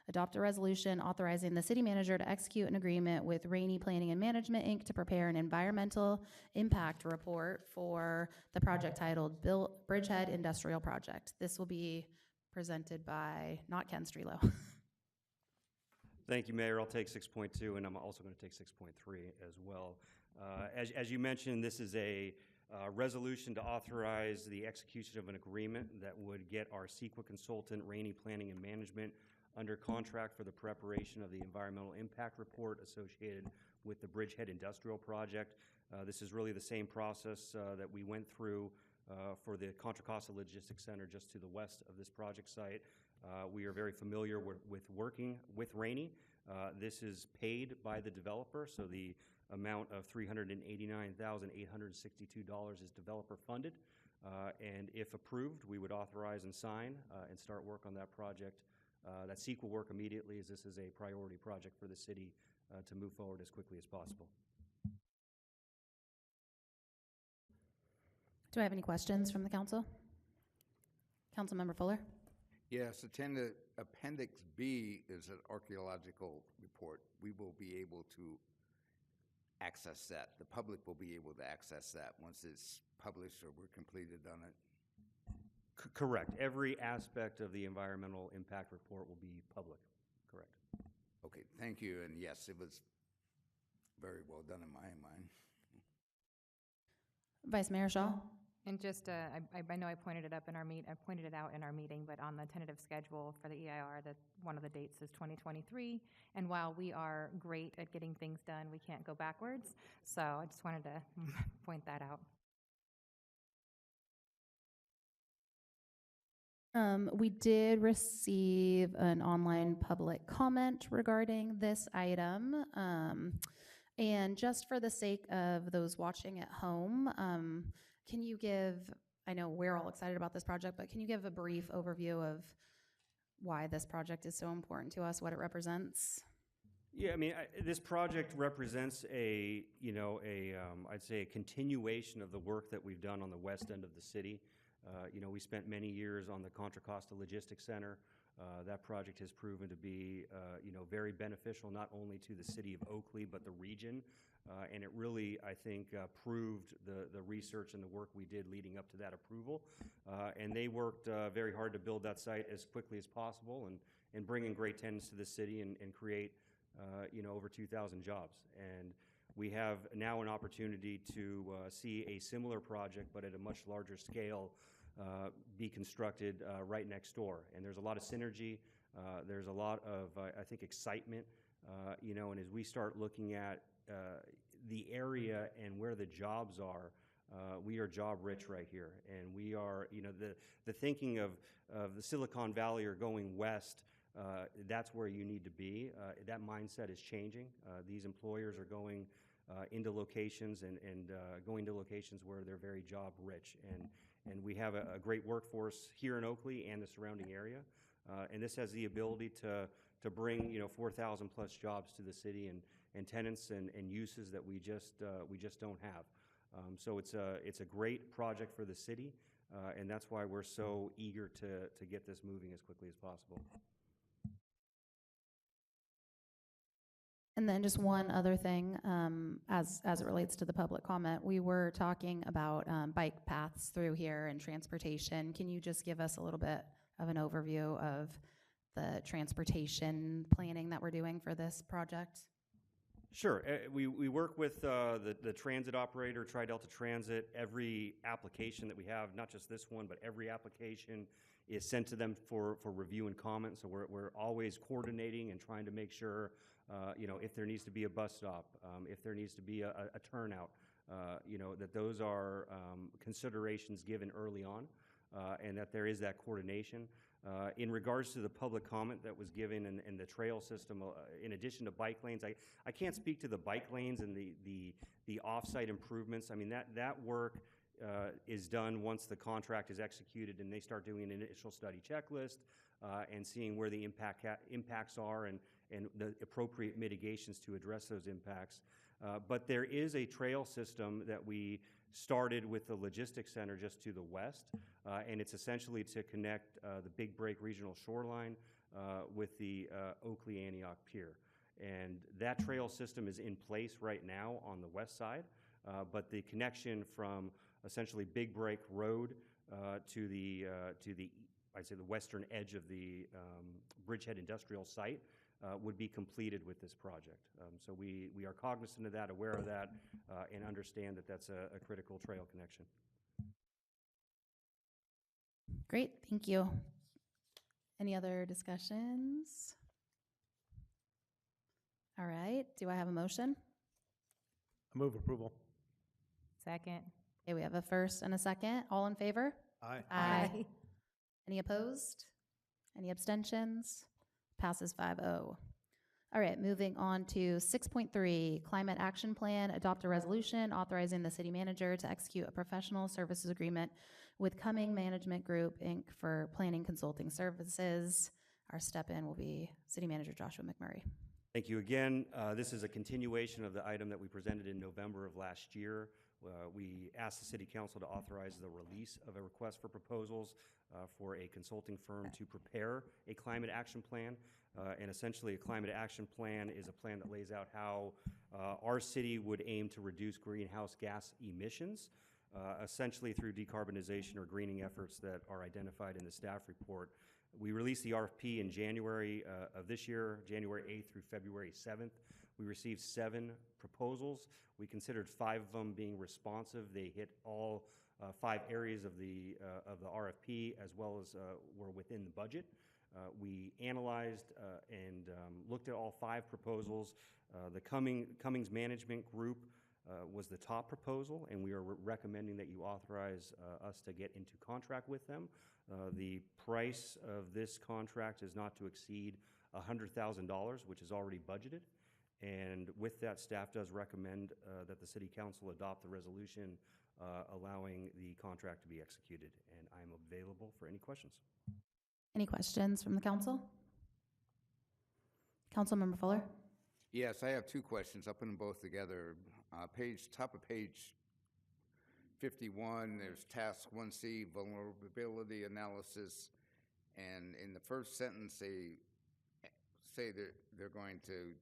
Adopt a resolution authorizing the city manager to execute an agreement with Rainey Planning and Management, Inc. to prepare an environmental impact report for the project titled Bridgehead Industrial Project. This will be presented by, not Ken Strelo. Thank you, Mayor. I'll take 6.2, and I'm also going to take 6.3 as well. As you mentioned, this is a resolution to authorize the execution of an agreement that would get our CEQA consultant, Rainey Planning and Management, under contract for the preparation of the environmental impact report associated with the Bridgehead Industrial Project. This is really the same process that we went through for the Contra Costa Logistics Center just to the west of this project site. We are very familiar with working with Rainey. This is paid by the developer, so the amount of $389,862 is developer funded. And if approved, we would authorize and sign and start work on that project. That CEQA work immediately, as this is a priority project for the city to move forward as quickly as possible. Do I have any questions from the council? Councilmember Fuller? Yes, Appendix B is an archaeological report. We will be able to access that. The public will be able to access that once it's published or we're completed on it. Correct. Every aspect of the environmental impact report will be public. Correct. Okay, thank you. And yes, it was very well done in my mind. Vice Mayor Shaw? And just, I know I pointed it out in our meeting, but on the tentative schedule for the EIR, that one of the dates is 2023. And while we are great at getting things done, we can't go backwards. So I just wanted to point that out. We did receive an online public comment regarding this item. And just for the sake of those watching at home, can you give, I know we're all excited about this project, but can you give a brief overview of why this project is so important to us, what it represents? Yeah, I mean, this project represents I'd say a continuation of the work that we've done on the west end of the city. We spent many years on the Contra Costa Logistics Center. That project has proven to be, very beneficial not only to the city of Oakley, but the region. And it really, I think, proved the research and the work we did leading up to that approval. And they worked very hard to build that site as quickly as possible and bring in great tenants to the city and create over 2,000 jobs. And we have now an opportunity to see a similar project, but at a much larger scale, be constructed right next door. And there's a lot of synergy. There's a lot of, I think, excitement, and as we start looking at the area and where the jobs are, we are job rich right here. And we are, the thinking of the Silicon Valley or going west, that's where you need to be. That mindset is changing. These employers are going into locations and going to locations where they're very job rich. And we have a great workforce here in Oakley and the surrounding area. And this has the ability to bring 4,000 plus jobs to the city and tenants and uses that we just don't have. So it's a great project for the city, and that's why we're so eager to get this moving as quickly as possible. And then just one other thing, as it relates to the public comment, we were talking about bike paths through here and transportation. Can you just give us a little bit of an overview of the transportation planning that we're doing for this project? Sure. We work with the transit operator, Tri-Delta Transit. Every application that we have, not just this one, but every application is sent to them for review and comment. So we're always coordinating and trying to make sure, if there needs to be a bus stop, if there needs to be a turnout, that those are considerations given early on, and that there is that coordination. In regards to the public comment that was given in the trail system, in addition to bike lanes, I can't speak to the bike lanes and the off-site improvements. I mean, that work is done once the contract is executed and they start doing an initial study checklist and seeing where the impacts are and the appropriate mitigations to address those impacts. But there is a trail system that we started with the logistics center just to the west, and it's essentially to connect the Big Break Regional Shoreline with the Oakley Antioch Pier. And that trail system is in place right now on the west side, but the connection from essentially Big Break Road to the I'd say the western edge of the Bridgehead Industrial Site would be completed with this project. So we are cognizant of that, aware of that, and understand that that's a critical trail connection. Great, thank you. Any other discussions? All right, do I have a motion? I move approval. Second. Okay, we have a first and a second. All in favor? Aye. Aye. Any opposed? Any abstentions? Passes 5-0. All right, moving on to 6.3, Climate Action Plan. Adopt a resolution authorizing the city manager to execute a professional services agreement with Cumming Management Group, Inc. for planning consulting services. Our step-in will be City Manager Joshua McMurray. Thank you again. This is a continuation of the item that we presented in November of last year. We asked the City Council to authorize the release of a request for proposals for a consulting firm to prepare a climate action plan. And essentially, a climate action plan is a plan that lays out how our city would aim to reduce greenhouse gas emissions, essentially through decarbonization or greening efforts that are identified in the staff report. We released the RFP in January of this year, January 8th through February 7th. We received 7 proposals. We considered 5 of them being responsive. They hit all 5 areas of the RFP, as well as were within the budget. We analyzed and looked at all 5 proposals. The Cummings Management Group was the top proposal, and we are recommending that you authorize us to get into contract with them. The price of this contract is not to exceed $100,000, which is already budgeted. And with that, staff does recommend that the City Council adopt the resolution allowing the contract to be executed. And I'm available for any questions. Any questions from the council? Councilmember Fuller? Yes, I have 2 questions. I'll put them both together. Top of page 51, there's task 1C, vulnerability analysis. And in the first sentence, they say they're going to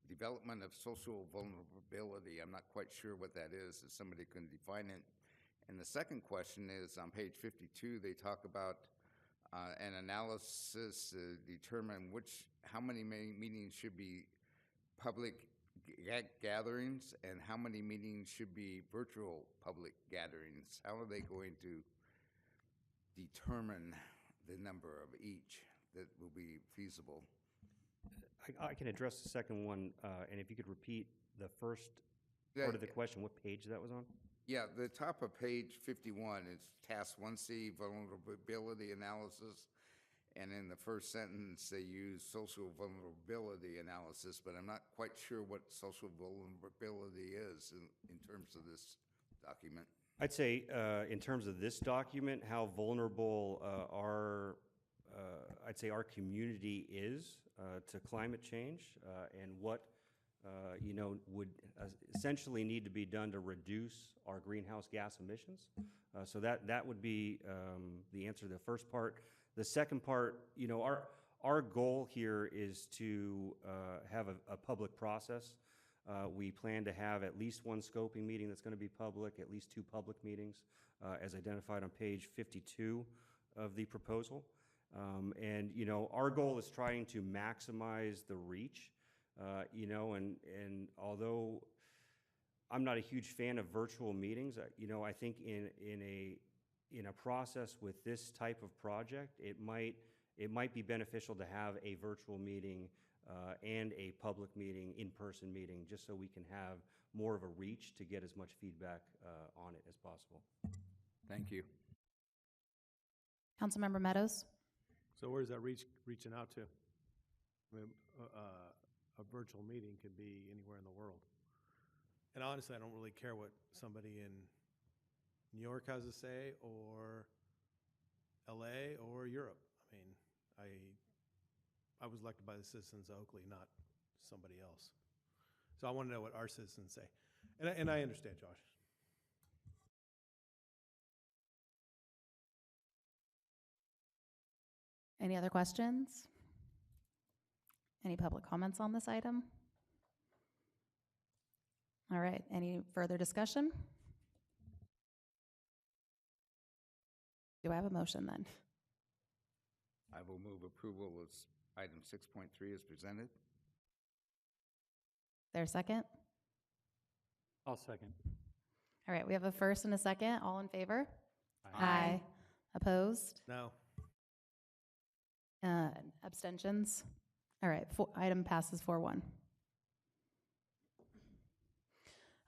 development of social vulnerability. I'm not quite sure what that is, if somebody can define it. And the second question is on page 52, they talk about an analysis to determine how many meetings should be public gatherings, and how many meetings should be virtual public gatherings? How are they going to determine the number of each that will be feasible? I can address the second one, and if you could repeat the first part of the question, what page that was on? Yeah, the top of page 51 is task 1C, vulnerability analysis. And in the first sentence, they use social vulnerability analysis, but I'm not quite sure what social vulnerability is in terms of this document. I'd say, in terms of this document, how vulnerable I'd say our community is to climate change, and what would essentially need to be done to reduce our greenhouse gas emissions. So that would be the answer to the first part. The second part, our goal here is to have a public process. We plan to have at least one scoping meeting that's going to be public, at least 2 public meetings, as identified on page 52 of the proposal. And our goal is trying to maximize the reach, and although I'm not a huge fan of virtual meetings, I think in a process with this type of project, it might be beneficial to have a virtual meeting and a public meeting, in-person meeting, just so we can have more of a reach to get as much feedback on it as possible. Thank you. Councilmember Meadows? So where's that reaching out to? I mean, a virtual meeting could be anywhere in the world. And honestly, I don't really care what somebody in New York has to say, or LA, or Europe. I mean, I was elected by the citizens of Oakley, not somebody else. So I want to know what our citizens say. And I understand, Josh. Any other questions? Any public comments on this item? All right, any further discussion? Do I have a motion then? I will move approval of item 6.3 as presented. There a second? I'll second. All right, we have a first and a second. All in favor? Aye. Opposed? No. Abstentions? All right, item passes 4-1.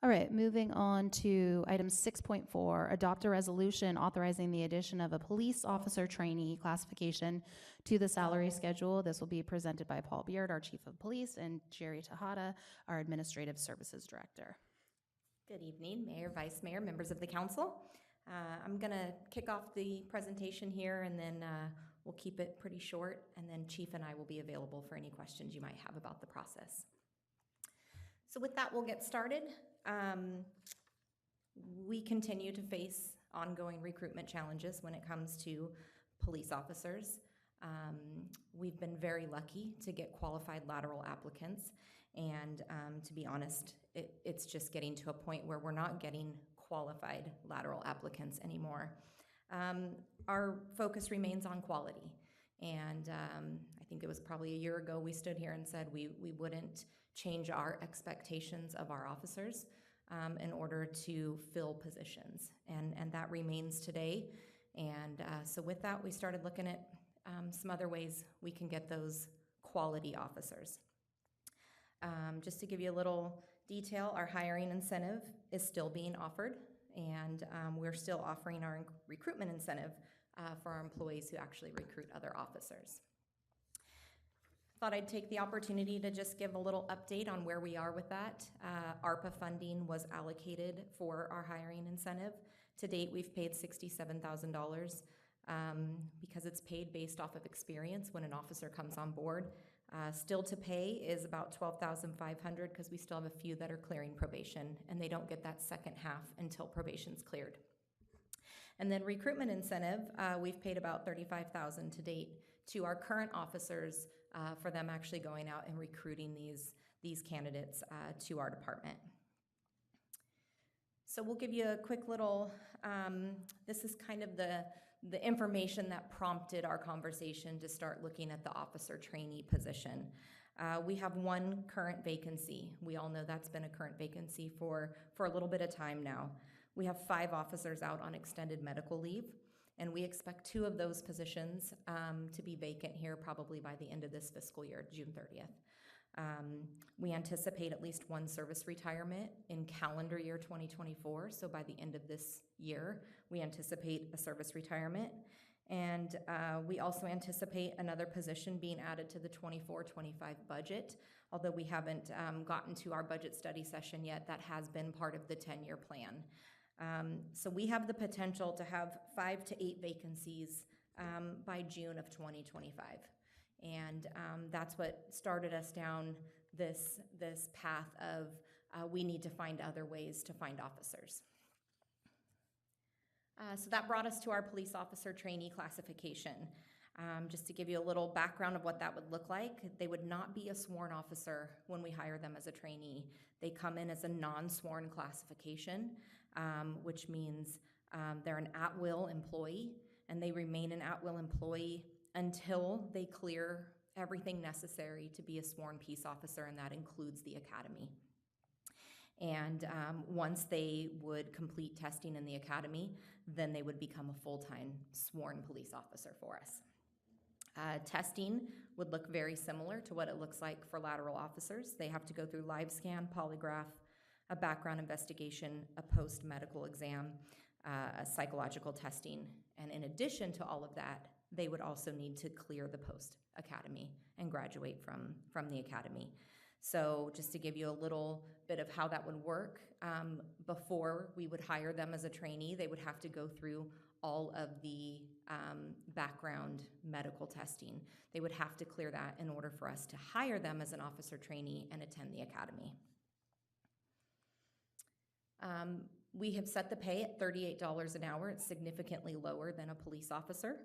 All right, moving on to item 6.4, adopt a resolution authorizing the addition of a police officer trainee classification to the salary schedule. This will be presented by Paul Beard, our Chief of Police, and Jerry Tejada, our Administrative Services Director. Good evening, Mayor, Vice Mayor, members of the council. I'm going to kick off the presentation here, and then we'll keep it pretty short, and then Chief and I will be available for any questions you might have about the process. So with that, we'll get started. We continue to face ongoing recruitment challenges when it comes to police officers. We've been very lucky to get qualified lateral applicants, and to be honest, it's just getting to a point where we're not getting qualified lateral applicants anymore. Our focus remains on quality, and I think it was probably a year ago we stood here and said we wouldn't change our expectations of our officers in order to fill positions, and that remains today. And so with that, we started looking at some other ways we can get those quality officers. Just to give you a little detail, our hiring incentive is still being offered, and we're still offering our recruitment incentive for our employees who actually recruit other officers. Thought I'd take the opportunity to just give a little update on where we are with that. ARPA funding was allocated for our hiring incentive. To date, we've paid $67,000 because it's paid based off of experience when an officer comes on board. Still to pay is about $12,500 because we still have a few that are clearing probation, and they don't get that second half until probation's cleared. And then recruitment incentive, we've paid about $35,000 to date to our current officers for them actually going out and recruiting these candidates to our department. So we'll give you a quick little, this is kind of the information that prompted our conversation to start looking at the officer trainee position. We have one current vacancy. We all know that's been a current vacancy for a little bit of time now. We have 5 officers out on extended medical leave, and we expect 2 of those positions to be vacant here probably by the end of this fiscal year, June 30th. We anticipate at least 1 service retirement in calendar year 2024, so by the end of this year, we anticipate a service retirement. And we also anticipate another position being added to the 24-25 budget. Although we haven't gotten to our budget study session yet, that has been part of the 10-year plan. So we have the potential to have 5 to 8 vacancies by June of 2025. And that's what started us down this path of we need to find other ways to find officers. So that brought us to our police officer trainee classification. Just to give you a little background of what that would look like, they would not be a sworn officer when we hire them as a trainee. They come in as a non-sworn classification, which means they're an at-will employee, and they remain an at-will employee until they clear everything necessary to be a sworn peace officer, and that includes the academy. And once they would complete testing in the academy, then they would become a full-time sworn police officer for us. Testing would look very similar to what it looks like for lateral officers. They have to go through live scan, polygraph, a background investigation, a post-medical exam, a psychological testing, and in addition to all of that, they would also need to clear the post-academy and graduate from the academy. So just to give you a little bit of how that would work, before we would hire them as a trainee, they would have to go through all of the background medical testing. They would have to clear that in order for us to hire them as an officer trainee and attend the academy. We have set the pay at $38 an hour. It's significantly lower than a police officer.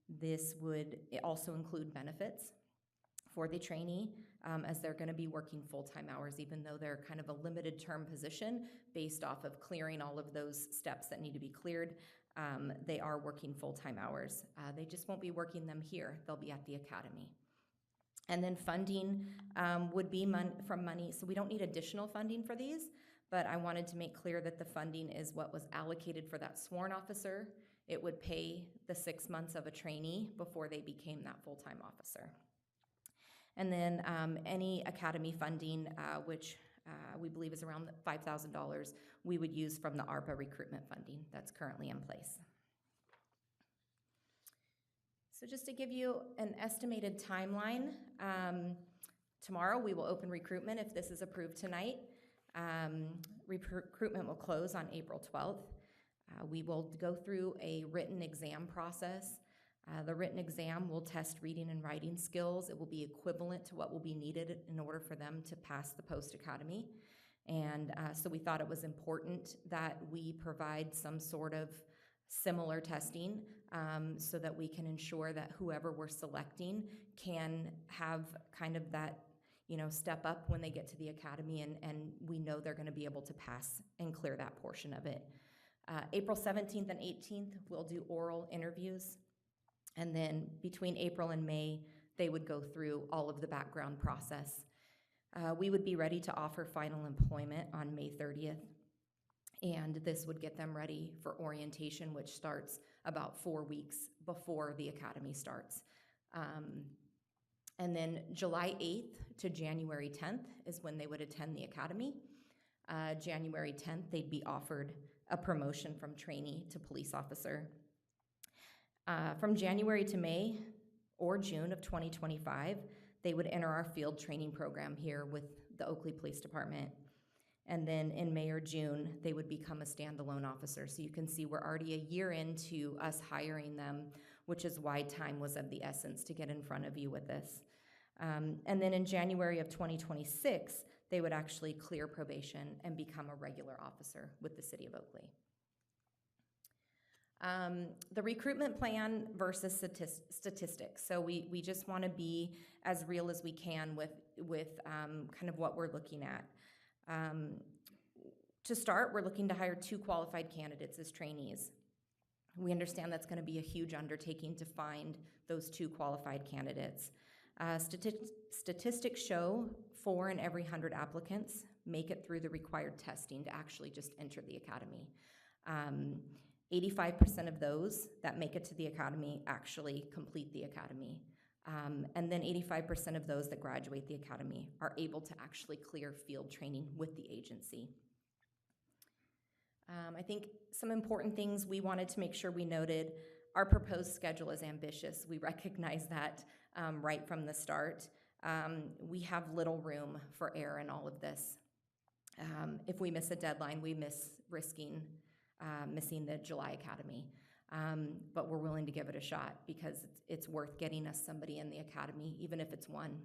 This would also include benefits for the trainee, as they're going to be working full-time hours, even though they're kind of a limited term position based off of clearing all of those steps that need to be cleared. They are working full-time hours. They just won't be working them here. They'll be at the academy. And then funding would be from money. So we don't need additional funding for these, but I wanted to make clear that the funding is what was allocated for that sworn officer. It would pay the 6 months of a trainee before they became that full-time officer. And then any academy funding, which we believe is around $5,000, we would use from the ARPA recruitment funding that's currently in place. So just to give you an estimated timeline, tomorrow we will open recruitment if this is approved tonight. Recruitment will close on April 12th. We will go through a written exam process. The written exam will test reading and writing skills. It will be equivalent to what will be needed in order for them to pass the post-academy. And so we thought it was important that we provide some sort of similar testing so that we can ensure that whoever we're selecting can have kind of that, step up when they get to the academy, and we know they're going to be able to pass and clear that portion of it. April 17th and 18th, we'll do oral interviews. And then between April and May, they would go through all of the background process. We would be ready to offer final employment on May 30th. And this would get them ready for orientation, which starts about 4 weeks before the academy starts. And then July 8th to January 10th is when they would attend the academy. January 10th, they'd be offered a promotion from trainee to police officer. From January to May or June of 2025, they would enter our field training program here with the Oakley Police Department. And then in May or June, they would become a standalone officer. So you can see we're already a year into us hiring them, which is why time was of the essence to get in front of you with this. And then in January of 2026, they would actually clear probation and become a regular officer with the City of Oakley. The recruitment plan versus statistics. So we just want to be as real as we can with kind of what we're looking at. To start, we're looking to hire 2 qualified candidates as trainees. We understand that's going to be a huge undertaking to find those 2 qualified candidates. Statistics show 4 in every 100 applicants make it through the required testing to actually just enter the academy. 85% of those that make it to the academy actually complete the academy. And then 85% of those that graduate the academy are able to actually clear field training with the agency. I think some important things we wanted to make sure we noted: our proposed schedule is ambitious. We recognize that right from the start. We have little room for error in all of this. If we miss a deadline, we risking missing the July academy. But we're willing to give it a shot because it's worth getting us somebody in the academy, even if it's one.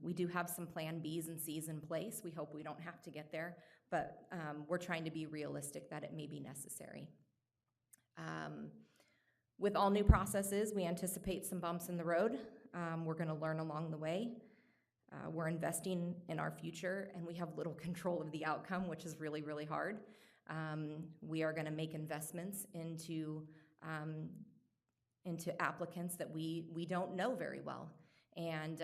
We do have some plan Bs and Cs in place. We hope we don't have to get there, but we're trying to be realistic that it may be necessary. With all new processes, we anticipate some bumps in the road. We're going to learn along the way. We're investing in our future, and we have little control of the outcome, which is really, really hard. We are going to make investments into applicants that we don't know very well. And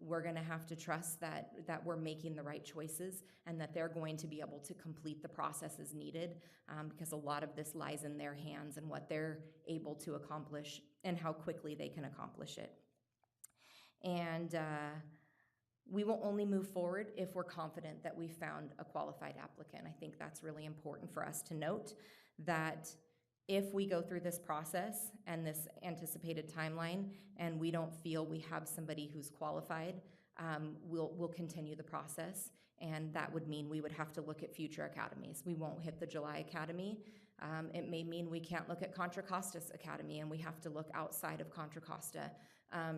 we're going to have to trust that we're making the right choices and that they're going to be able to complete the processes needed, because a lot of this lies in their hands and what they're able to accomplish and how quickly they can accomplish it. And we will only move forward if we're confident that we found a qualified applicant. I think that's really important for us to note, that if we go through this process and this anticipated timeline and we don't feel we have somebody who's qualified, we'll continue the process, and that would mean we would have to look at future academies. We won't hit the July academy. It may mean we can't look at Contra Costa's academy, and we have to look outside of Contra Costa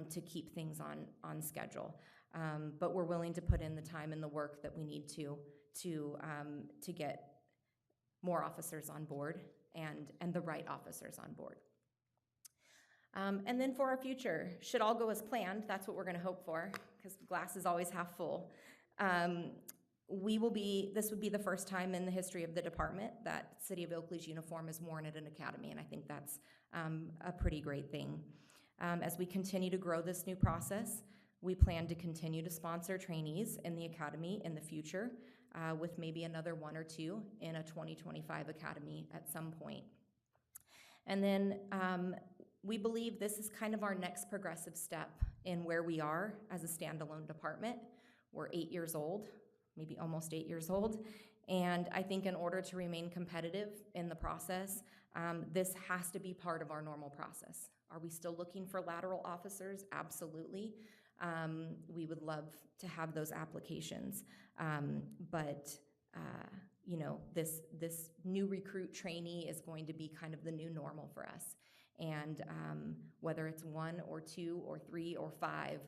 to keep things on schedule. But we're willing to put in the time and the work that we need to get more officers on board and the right officers on board. And then for our future, should all go as planned, that's what we're going to hope for, because the glass is always half full. This would be the first time in the history of the department that City of Oakley's uniform is worn at an academy, and I think that's a pretty great thing. As we continue to grow this new process, we plan to continue to sponsor trainees in the academy in the future, with maybe another 1 or 2 in a 2025 academy at some point. And then we believe this is kind of our next progressive step in where we are as a standalone department. We're 8 years old, maybe almost 8 years old, and I think in order to remain competitive in the process, this has to be part of our normal process. Are we still looking for lateral officers? Absolutely. We would love to have those applications, but you know, this new recruit trainee is going to be kind of the new normal for us. And whether it's 1 or 2 or 3 or 5,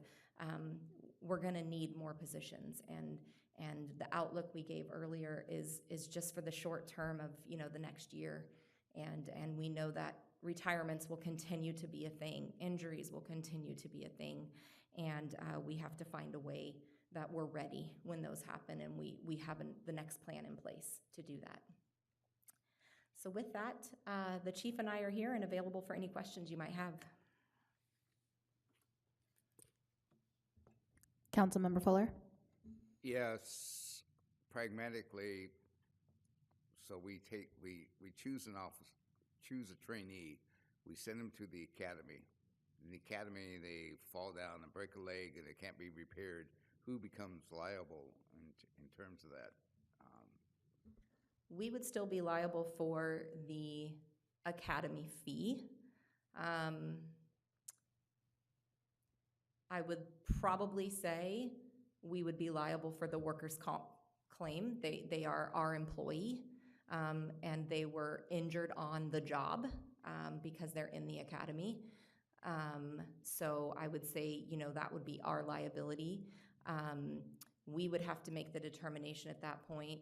we're going to need more positions. And the outlook we gave earlier is just for the short term of, you know, the next year. And we know that retirements will continue to be a thing, injuries will continue to be a thing, and we have to find a way that we're ready when those happen, and we have the next plan in place to do that. So with that, the chief and I are here and available for any questions you might have. Councilmember Fuller? Yes, pragmatically, so we choose an office, choose a trainee, we send them to the academy. In the academy, they fall down and break a leg and it can't be repaired. Who becomes liable in terms of that? We would still be liable for the academy fee. I would probably say we would be liable for the workers' comp claim. They are our employee, and they were injured on the job because they're in the academy. So I would say, you know, that would be our liability. We would have to make the determination at that point,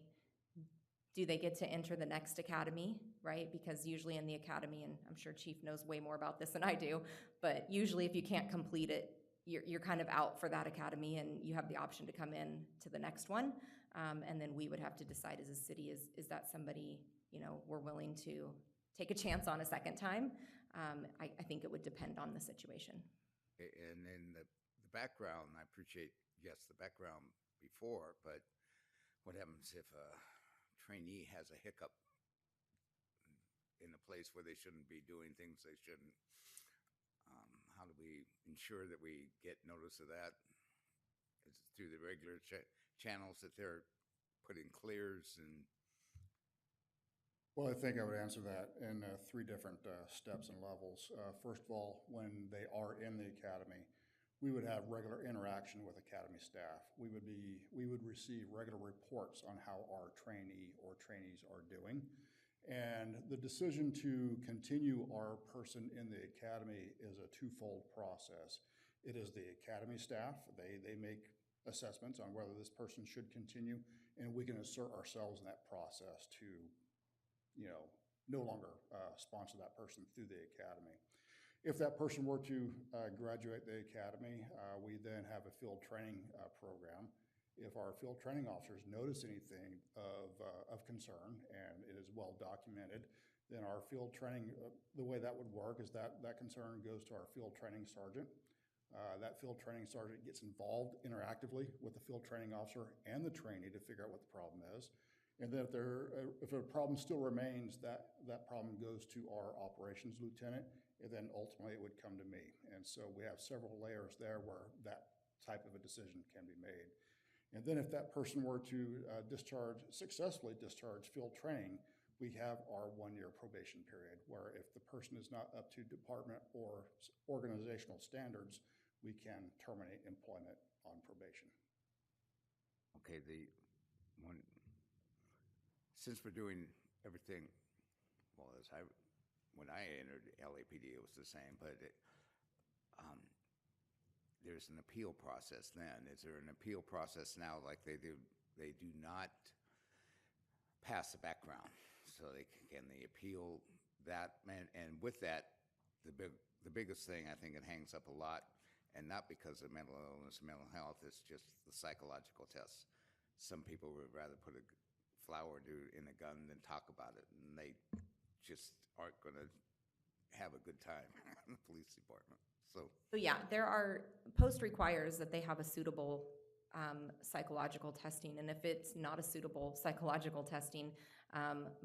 do they get to enter the next academy, right? Because usually in the academy, and I'm sure Chief knows way more about this than I do, but usually if you can't complete it, you're kind of out for that academy, and you have the option to come in to the next one. And then we would have to decide as a city, is that somebody, you know, we're willing to take a chance on a second time? I think it would depend on the situation. And then the background, I appreciate, yes, the background before, but what happens if a trainee has a hiccup in a place where they shouldn't be doing things they shouldn't? How do we ensure that we get notice of that? Is it through the regular channels that they're putting clears and? Well, I think I would answer that in three different steps and levels. First of all, when they are in the academy, we would have regular interaction with academy staff. We would receive regular reports on how our trainee or trainees are doing. And the decision to continue our person in the academy is a twofold process. It is the academy staff. They make assessments on whether this person should continue, and we can assert ourselves in that process to, no longer sponsor that person through the academy. If that person were to graduate the academy, we then have a field training program. If our field training officers notice anything of concern and it is well documented, then our field training, the way that would work is that concern goes to our field training sergeant. That field training sergeant gets involved interactively with the field training officer and the trainee to figure out what the problem is. And then if a problem still remains, that problem goes to our operations lieutenant, and then ultimately it would come to me. And so we have several layers there where that type of a decision can be made. And then if that person were to successfully discharge field training, we have our 1-year probation period, where if the person is not up to department or organizational standards, we can terminate employment on probation. Okay, since we're doing everything, well, when I entered LAPD, it was the same, but there's an appeal process then. Is there an appeal process now like they do not pass the background? So can they appeal that? And with that, the biggest thing I think it hangs up a lot, and not because of mental illness, mental health, it's just the psychological tests. Some people would rather put a flower in a gun than talk about it, and they just aren't going to have a good time in the police department. So yeah, there are, post requires that they have a suitable psychological testing, and if it's not a suitable psychological testing,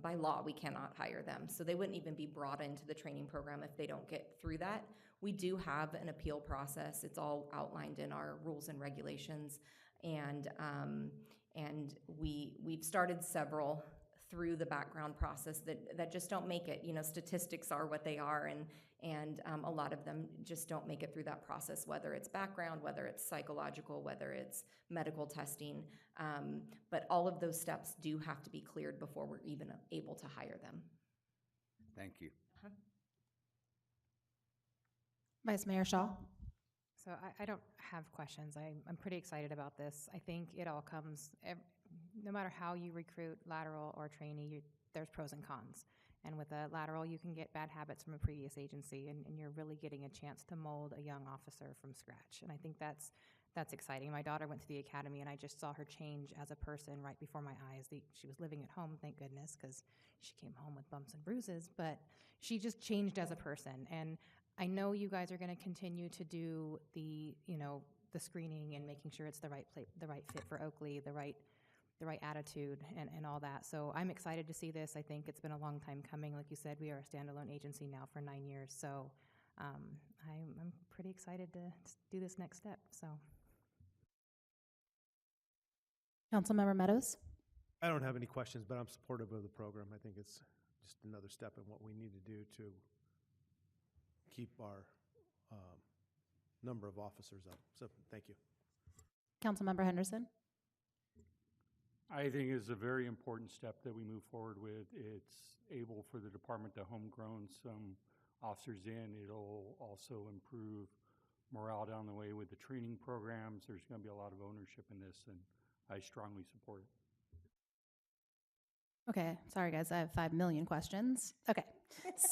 by law, we cannot hire them. So they wouldn't even be brought into the training program if they don't get through that. We do have an appeal process. It's all outlined in our rules and regulations, and we've started several through the background process that just don't make it. Statistics are what they are, and a lot of them just don't make it through that process, whether it's background, whether it's psychological, whether it's medical testing. But all of those steps do have to be cleared before we're even able to hire them. thank you. Vice Mayor Shaw. So I don't have questions. I'm pretty excited about this. I think it all comes, no matter how you recruit lateral or trainee, there's pros and cons. And with a lateral, you can get bad habits from a previous agency, and you're really getting a chance to mold a young officer from scratch. And I think that's exciting. My daughter went to the academy, and I just saw her change as a person right before my eyes. She was living at home, thank goodness, because she came home with bumps and bruises, but she just changed as a person. And I know you guys are going to continue to do the screening and making sure it's the right fit for Oakley, the right attitude and all that. So I'm excited to see this. I think it's been a long time coming. Like you said, we are a standalone agency now for 9 years. So I'm pretty excited to do this next step. So, Councilmember Meadows. I don't have any questions, but I'm supportive of the program. I think it's just another step in what we need to do to keep our number of officers up. So thank you. Councilmember Henderson. I think it's a very important step that we move forward with. It's able for the department to homegrown some officers in. It'll also improve morale down the way with the training programs. There's going to be a lot of ownership in this, and I strongly support it. Okay, sorry guys, I have 5 million questions. Okay,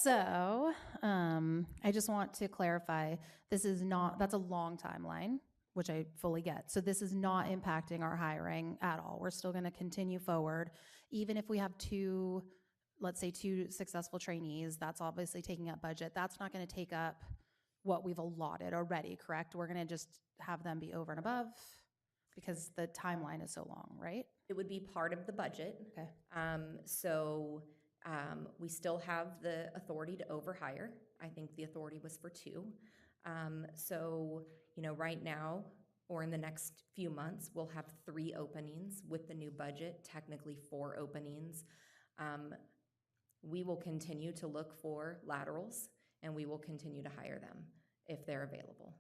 so I just want to clarify, that's a long timeline, which I fully get. So this is not impacting our hiring at all. We're still gonna continue forward. Even if we have let's say two successful trainees, that's obviously taking up budget. That's not gonna take up what we've allotted already, correct? We're gonna just have them be over and above because the timeline is so long, right? It would be part of the budget. Okay. We still have the authority to overhire. I think the authority was for 2. Right now, or in the next few months, we'll have 3 openings with the new budget, technically 4 openings. We will continue to look for laterals, and we will continue to hire them if they're available.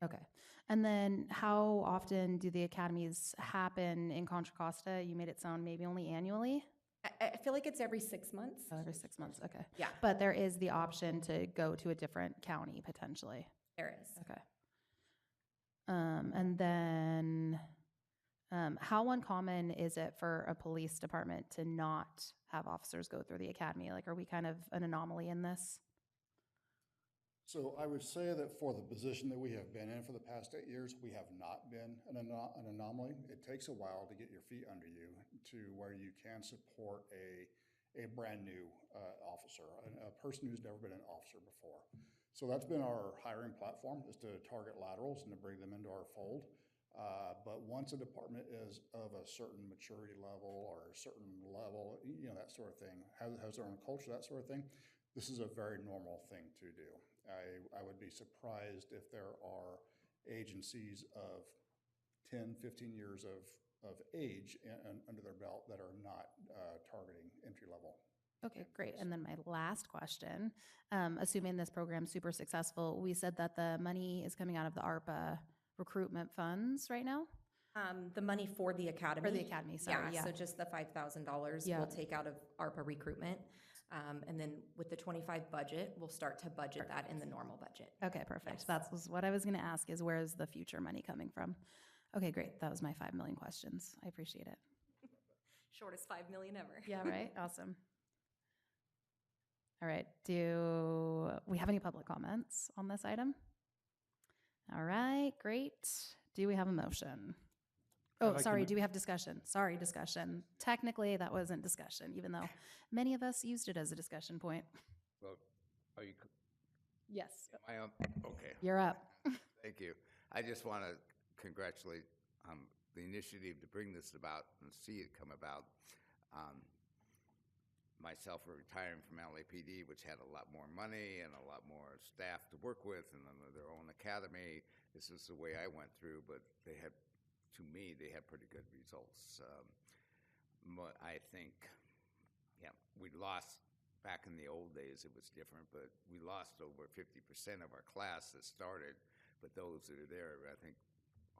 Okay. And then how often do the academies happen in Contra Costa? You made it sound maybe only annually? I feel like it's every 6 months. Oh, every 6 months, okay. Yeah. But there is the option to go to a different county potentially. There is. Okay. And then how uncommon is it for a police department to not have officers go through the academy? Like, are we kind of an anomaly in this? So I would say that for the position that we have been in for the past 8 years, we have not been an anomaly. It takes a while to get your feet under you to where you can support a brand new officer, a person who's never been an officer before. So that's been our hiring platform, is to target laterals and to bring them into our fold. But once a department is of a certain maturity level or a certain level, that sort of thing, has their own culture, that sort of thing, this is a very normal thing to do. I would be surprised if there are agencies of 10, 15 years of age under their belt that are not targeting entry level. Okay, great. And then my last question, assuming this program's super successful, we said that the money is coming out of the ARPA recruitment funds right now? The money for the academy. For the academy, sorry, yeah. So just the $5,000 Yeah. we'll take out of ARPA recruitment. And then with the 25 budget, we'll start to budget that in the normal budget. Okay, perfect. Yes. That's what I was going to ask is where is the future money coming from? Okay, great. That was my 5 million questions. I appreciate it. Shortest 5 million ever. Yeah, right? Awesome. All right. Do we have any public comments on this item? All right, great. Do we have a motion? Oh, sorry, do we have discussion? Sorry, discussion. Technically, that wasn't discussion, even though many of us used it as a discussion point. Well, are you, Yes. am I on? Okay. You're up. Thank you. I just want to congratulate the initiative to bring this about and see it come about. Myself retiring from LAPD, which had a lot more money and a lot more staff to work with and their own academy. This is the way I went through, but they had, to me, they had pretty good results. I think, yeah, we lost, back in the old days it was different, but we lost over 50% of our class that started, but those that are there, I think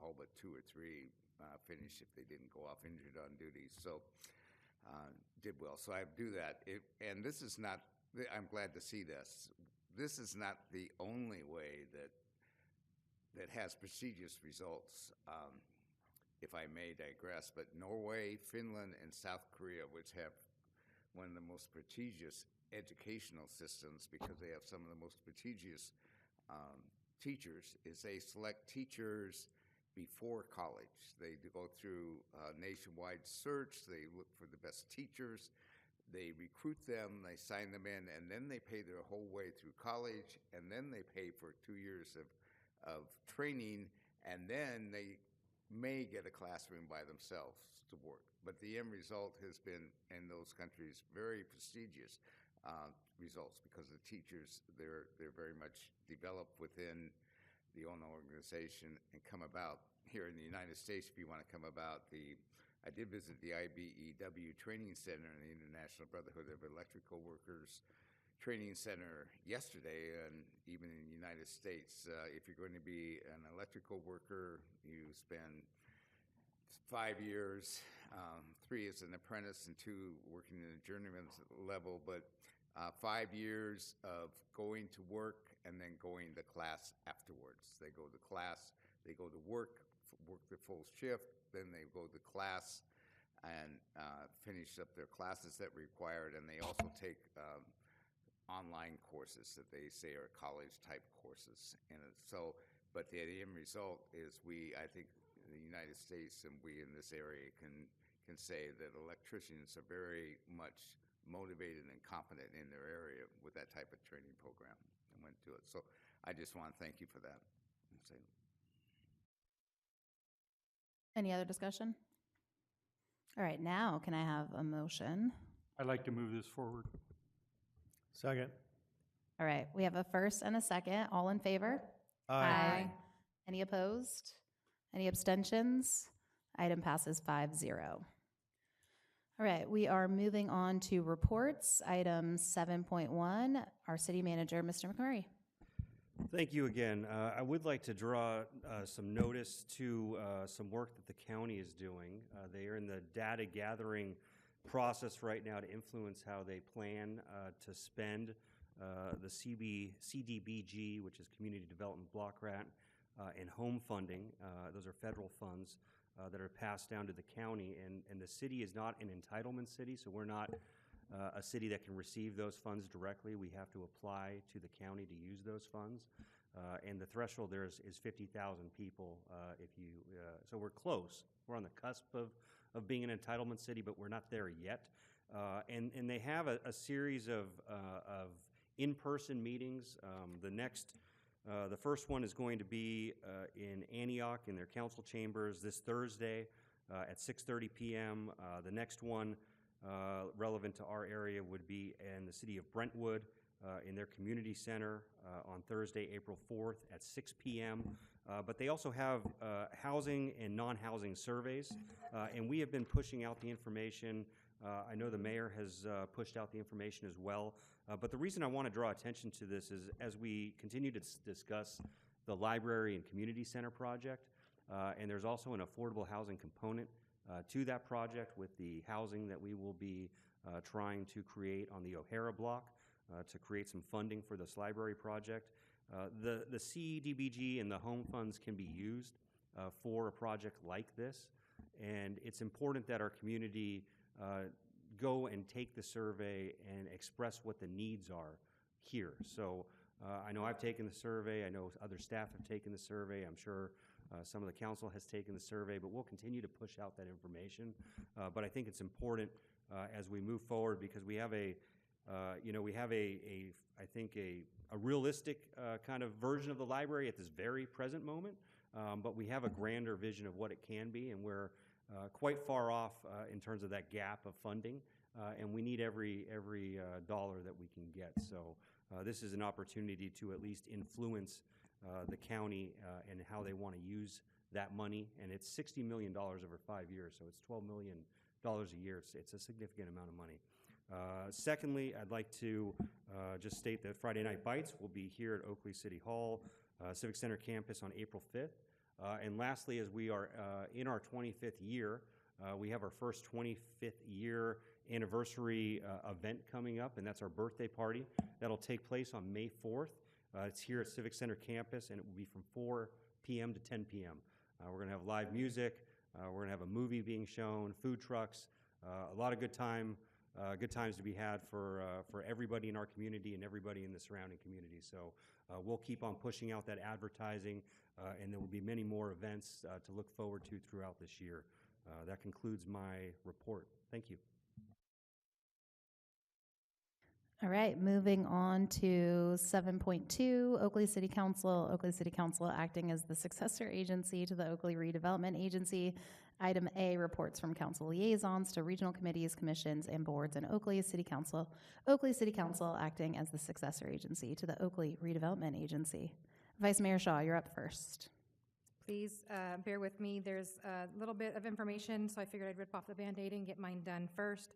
all but 2 or 3 finished if they didn't go off injured on duty. So did well. So I do that. And this is not, I'm glad to see this. This is not the only way that has prestigious results, if I may digress, but Norway, Finland, and South Korea, which have one of the most prestigious educational systems because they have some of the most prestigious teachers, is they select teachers before college. They go through a nationwide search, they look for the best teachers, they recruit them, they sign them in, and then they pay their whole way through college, and then they pay for 2 years of training, and then they may get a classroom by themselves to work. But the end result has been, in those countries, very prestigious results because the teachers, they're very much developed within the own organization and come about. Here in the United States, if you want to come about, I did visit the IBEW Training Center and the International Brotherhood of Electrical Workers Training Center yesterday, and even in the United States, if you're going to be an electrical worker, you spend 5 years, 3 as an apprentice and 2 working in a journeyman's level, but 5 years of going to work and then going to class afterwards. They go to class, they go to work their full shift, then they go to class and finish up their classes that required, and they also take online courses that they say are college-type courses. And so, but the end result is I think the United States and we in this area can say that electricians are very much motivated and competent in their area with that type of training program and went to it. So I just want to thank you for that. Any other discussion? All right, now can I have a motion? I'd like to move this forward. Second. All right, we have a first and a second. All in favor? Aye. Any opposed? Any abstentions? Item passes 5-0. All right, we are moving on to reports. Item 7.1, our city manager, Mr. McMurray. Thank you again. I would like to draw some notice to some work that the county is doing. They are in the data gathering process right now to influence how they plan to spend the CDBG, which is Community Development Block Grant, and home funding. Those are federal funds that are passed down to the county. And the city is not an entitlement city, so we're not a city that can receive those funds directly. We have to apply to the county to use those funds. And the threshold there is 50,000 people. So we're close. We're on the cusp of being an entitlement city, but we're not there yet. And they have a series of in-person meetings. The first one is going to be in Antioch in their council chambers this Thursday at 6:30 p.m. The next one relevant to our area would be in the city of Brentwood in their community center on Thursday, April 4th at 6 p.m. But they also have housing and non-housing surveys, and we have been pushing out the information. I know the mayor has pushed out the information as well. But the reason I want to draw attention to this is as we continue to discuss the library and community center project, and there's also an affordable housing component to that project with the housing that we will be trying to create on the O'Hara block to create some funding for this library project. The CDBG and the home funds can be used for a project like this, and it's important that our community go and take the survey and express what the needs are here. So I know I've taken the survey. I know other staff have taken the survey. I'm sure some of the council has taken the survey, but we'll continue to push out that information. But I think it's important as we move forward because we have a realistic kind of version of the library at this very present moment, but we have a grander vision of what it can be, and we're quite far off in terms of that gap of funding, and we need every dollar that we can get. So this is an opportunity to at least influence the county and how they want to use that money, and it's $60 million over 5 years, so it's $12 million a year. It's a significant amount of money. Secondly, I'd like to just state that Friday Night Bites will be here at Oakley City Hall, Civic Center campus on April 5th. And lastly, as we are in our 25th year, we have our first 25th year anniversary event coming up, and that's our birthday party. That'll take place on May 4th. It's here at Civic Center campus, and it will be from 4 p.m. to 10 p.m. We're going to have live music. We're going to have a movie being shown, food trucks, a lot of good times to be had for everybody in our community and everybody in the surrounding community. So we'll keep on pushing out that advertising, and there will be many more events to look forward to throughout this year. That concludes my report. Thank you. All right, moving on to 7.2, Oakley City Council. Oakley City Council acting as the successor agency to the Oakley Redevelopment Agency. Item A, reports from council liaisons to regional committees, commissions, and boards in Oakley City Council. Oakley City Council acting as the successor agency to the Oakley Redevelopment Agency. Vice Mayor Shaw, you're up first. Please bear with me. There's a little bit of information, so I figured I'd rip off the Band-Aid and get mine done first.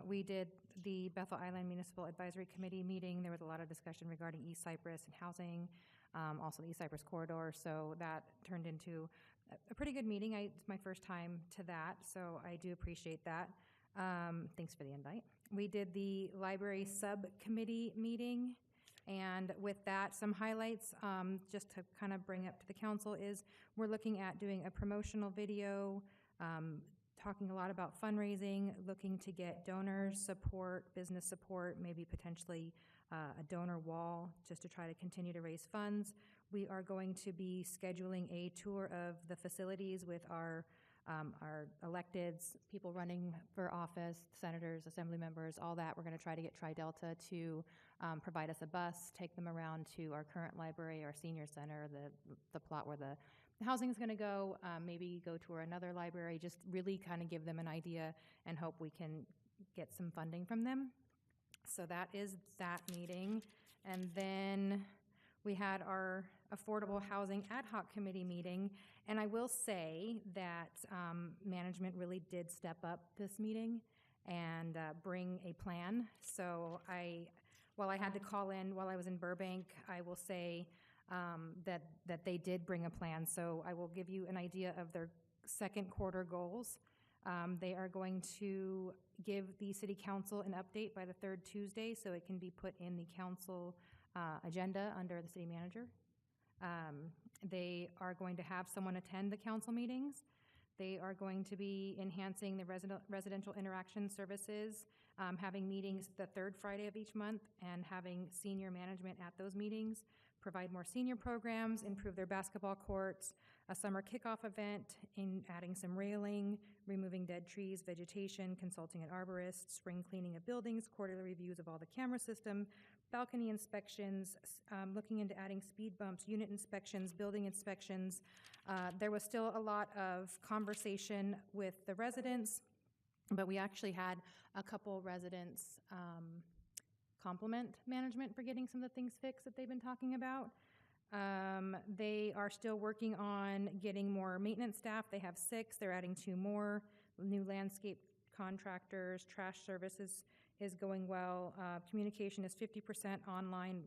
We did the Bethel Island Municipal Advisory Committee meeting. There was a lot of discussion regarding East Cypress and housing, also the East Cypress corridor, so that turned into a pretty good meeting. It's my first time to that, so I do appreciate that. Thanks for the invite. We did the library subcommittee meeting, and with that, some highlights just to kind of bring up to the council is we're looking at doing a promotional video, talking a lot about fundraising, looking to get donors support, business support, maybe potentially a donor wall just to try to continue to raise funds. We are going to be scheduling a tour of the facilities with our our electeds, people running for office, senators, assembly members, all that. We're going to try to get Tri-Delta to provide us a bus, take them around to our current library, our senior center, the plot where the housing is going to go, maybe go to another library, just really kind of give them an idea and hope we can get some funding from them. So that is that meeting. And then we had our Affordable Housing Ad Hoc Committee meeting. And I will say that management really did step up this meeting and bring a plan. So while I had to call in while I was in Burbank, I will say that they did bring a plan. So I will give you an idea of their second quarter goals. They are going to give the city council an update by the third Tuesday so it can be put in the council agenda under the city manager. They are going to have someone attend the council meetings. They are going to be enhancing the residential interaction services, having meetings the third Friday of each month, and having senior management at those meetings, provide more senior programs, improve their basketball courts, a summer kickoff event, in adding some railing, removing dead trees, vegetation, consulting an arborist, spring cleaning of buildings, quarterly reviews of all the camera system, balcony inspections, looking into adding speed bumps, unit inspections, building inspections. There was still a lot of conversation with the residents, but we actually had a couple residents compliment management for getting some of the things fixed that they've been talking about. They are still working on getting more maintenance staff. They have 6. They're adding 2 more. New landscape contractors, trash services is going well. Communication is 50% online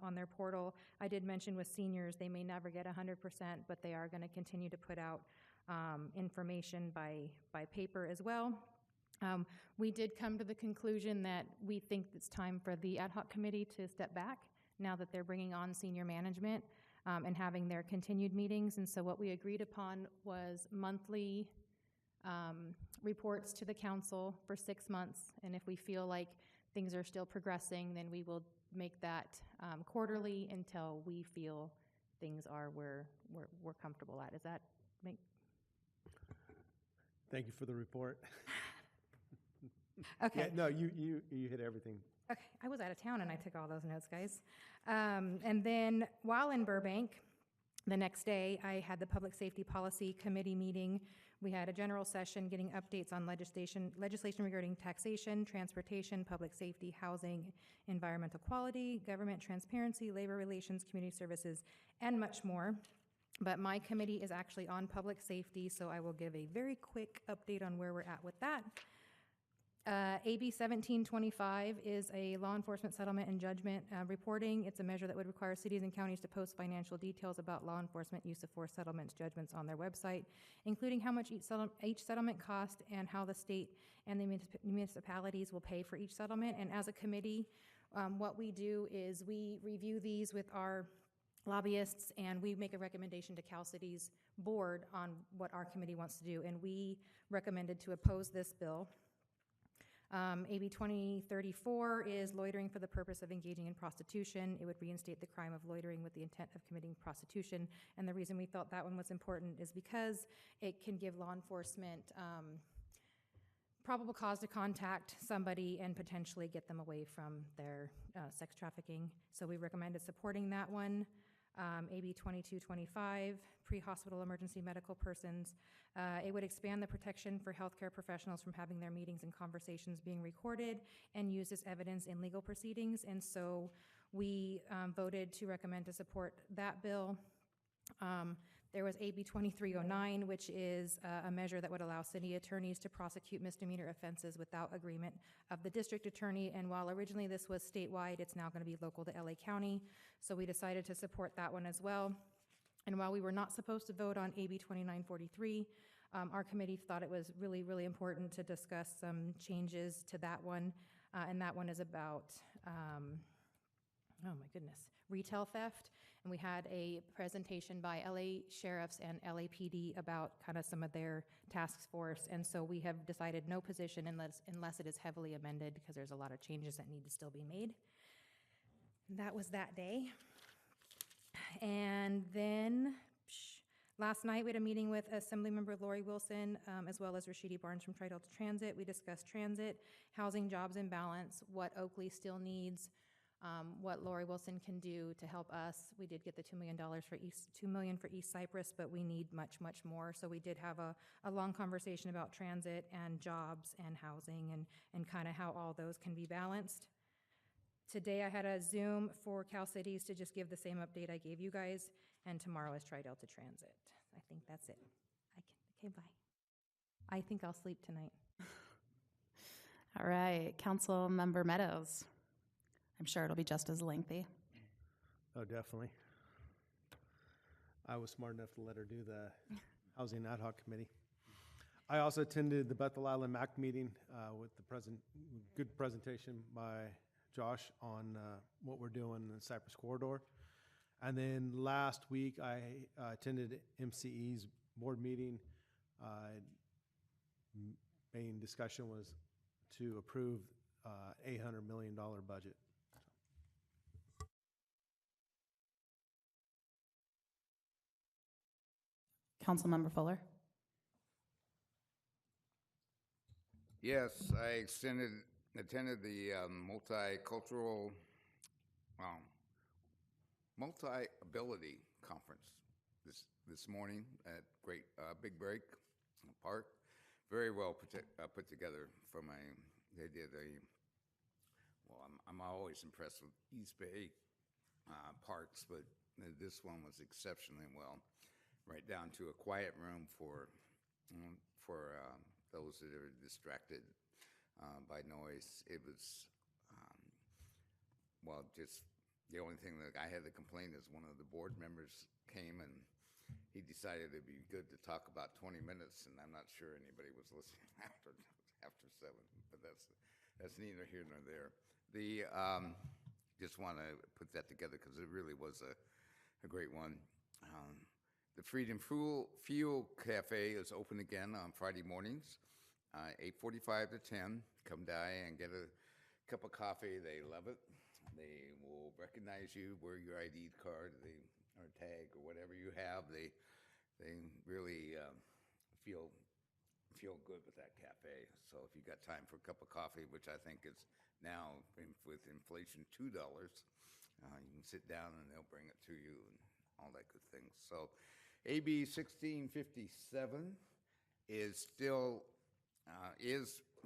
on their portal. I did mention with seniors, they may never get 100%, but they are going to continue to put out information by paper as well. We did come to the conclusion that we think it's time for the ad hoc committee to step back now that they're bringing on senior management and having their continued meetings. And so what we agreed upon was monthly reports to the council for 6 months. And if we feel like things are still progressing, then we will make that quarterly until we feel things are where we're comfortable at. Does that make? Thank you for the report. Okay. Yeah, no, you hit everything. Okay, I was out of town and I took all those notes, guys. And then while in Burbank, the next day, I had the Public Safety Policy Committee meeting. We had a general session getting updates on legislation regarding taxation, transportation, public safety, housing, environmental quality, government transparency, labor relations, community services, and much more. But my committee is actually on public safety, so I will give a very quick update on where we're at with that. AB 1725 is a law enforcement settlement and judgment reporting. It's a measure that would require cities and counties to post financial details about law enforcement use of force settlements, judgments on their website, including how much each settlement cost and how the state and the municipalities will pay for each settlement. And as a committee, what we do is we review these with our lobbyists and we make a recommendation to Cal City's board on what our committee wants to do. And we recommended to oppose this bill. AB 2034 is loitering for the purpose of engaging in prostitution. It would reinstate the crime of loitering with the intent of committing prostitution. And the reason we thought that one was important is because it can give law enforcement probable cause to contact somebody and potentially get them away from their sex trafficking. So we recommended supporting that one. AB 2225, pre-hospital emergency medical persons. It would expand the protection for healthcare professionals from having their meetings and conversations being recorded and used as evidence in legal proceedings. And so we voted to recommend to support that bill. There was AB 2309, which is a measure that would allow city attorneys to prosecute misdemeanor offenses without agreement of the district attorney. And while originally this was statewide, it's now going to be local to LA County. So we decided to support that one as well. And while we were not supposed to vote on AB 2943, our committee thought it was really, really important to discuss some changes to that one. And that one is about, oh my goodness, retail theft. And we had a presentation by LA sheriffs and LAPD about kind of some of their task force. And so we have decided no position unless it is heavily amended because there's a lot of changes that need to still be made. And that was that day. And then Last night, we had a meeting with Assemblymember Lori Wilson, as well as Rashidi Barnes from Tri-Delta Transit. We discussed transit, housing, jobs, and balance, what Oakley still needs, what Lori Wilson can do to help us. We did get the $2 million for $2 million for East Cyprus, but we need much, much more. So we did have a long conversation about transit and jobs and housing and kind of how all those can be balanced. Today, I had a Zoom for Cal Cities to just give the same update I gave you guys, and tomorrow is Tri-Delta Transit. I think that's it. Okay, bye. I think I'll sleep tonight. All right, Council Member Meadows. I'm sure it'll be just as lengthy. Oh, definitely. I was smart enough to let her do the Housing Ad Hoc Committee. I also attended the Bethel Island MAC meeting with the good presentation by Josh on what we're doing in the Cypress Corridor. And then last week, I attended MCE's board meeting. Main discussion was to approve $800 million budget. Councilmember Fuller. Yes, I attended the multicultural, multi-ability conference this morning at Big Break Park. Very well put together from they did I'm always impressed with East Bay parks, but this one was exceptionally well. Right down to a quiet room for those that are distracted by noise. It was, just the only thing that I had to complain is one of the board members came and he decided it'd be good to talk about 20 minutes, and I'm not sure anybody was listening after 7, but that's neither here nor there. Just want to put that together because it really was a great one. The Freedom Fuel Cafe is open again on Friday mornings, 8:45 to 10. Come by and get a cup of coffee. They love it. They will recognize you, wear your ID card, or tag, or whatever you have. They really feel good with that cafe. So if you got time for a cup of coffee, which I think is now with inflation $2, you can sit down and they'll bring it to you and all that good things. So AB 1657 is still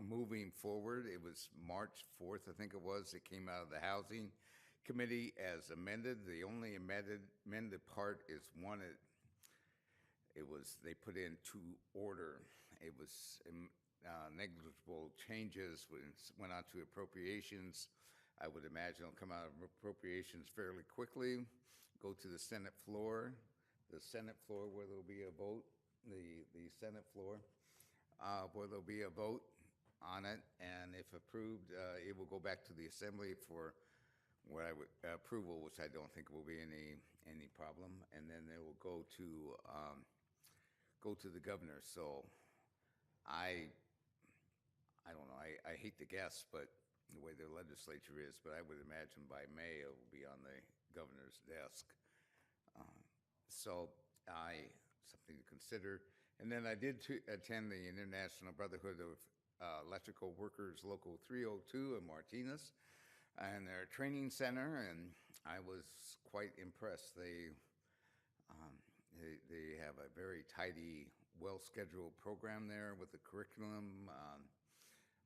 moving forward. It was March 4th, I think it was. It came out of the Housing Committee as amended. The only amended part is one. They put in to order. It was negligible changes went on to appropriations. I would imagine it'll come out of appropriations fairly quickly, go to the Senate floor. The Senate floor where there'll be a vote, the Senate floor, where there'll be a vote on it, and if approved, it will go back to the Assembly for approval, which I don't think will be any problem, and then it will go to the governor. So I don't know. I hate to guess, but the way the legislature is, but I would imagine by May it will be on the governor's desk. So something to consider. And then I did attend the International Brotherhood of Electrical Workers Local 302 in Martinez and their training center, and I was quite impressed. They have a very tidy, well-scheduled program there with the curriculum.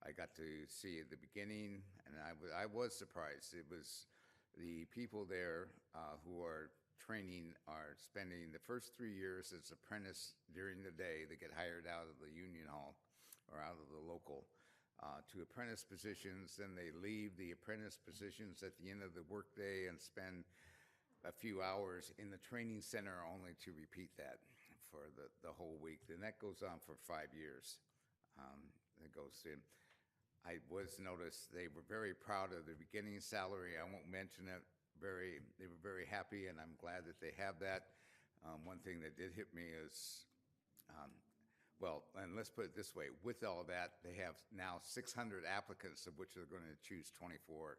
I got to see at the beginning, and I was surprised. It was the people there who are training are spending the first 3 years as apprentice during the day. They get hired out of the union hall or out of the local to apprentice positions. Then they leave the apprentice positions at the end of the workday and spend a few hours in the training center only to repeat that for the whole week. And that goes on for 5 years. It goes in. I was noticed they were very proud of the beginning salary. I won't mention it. They were very happy, and I'm glad that they have that. One thing that did hit me is, and let's put it this way, with all that, they have now 600 applicants, of which they're going to choose 24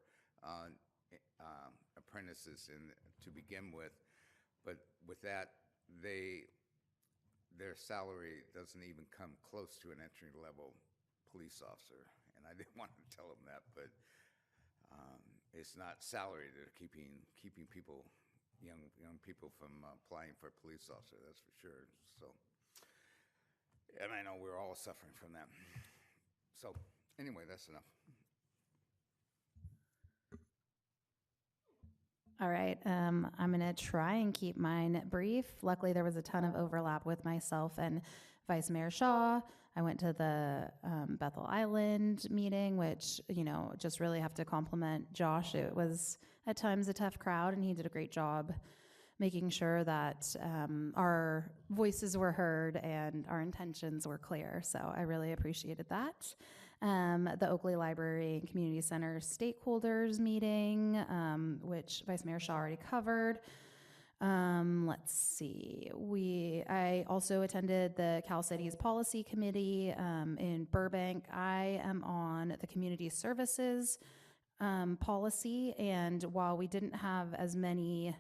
apprentices to begin with. But with that, they their salary doesn't even come close to an entry-level police officer. And I didn't want to tell them that, but it's not salary that are keeping people, young people from applying for a police officer, that's for sure. So, and I know we're all suffering from that. So, anyway, that's enough. All right, I'm going to try and keep mine brief. Luckily, there was a ton of overlap with myself and Vice Mayor Shaw. I went to the Bethel Island meeting, which, just really have to compliment Josh. It was at times a tough crowd, and he did a great job making sure that our voices were heard and our intentions were clear. So I really appreciated that. The Oakley Library and Community Center stakeholders meeting, which Vice Mayor Shaw already covered. Let's see. I also attended the Cal Cities Policy Committee in Burbank. I am on the Community Services policy, and while we didn't have as many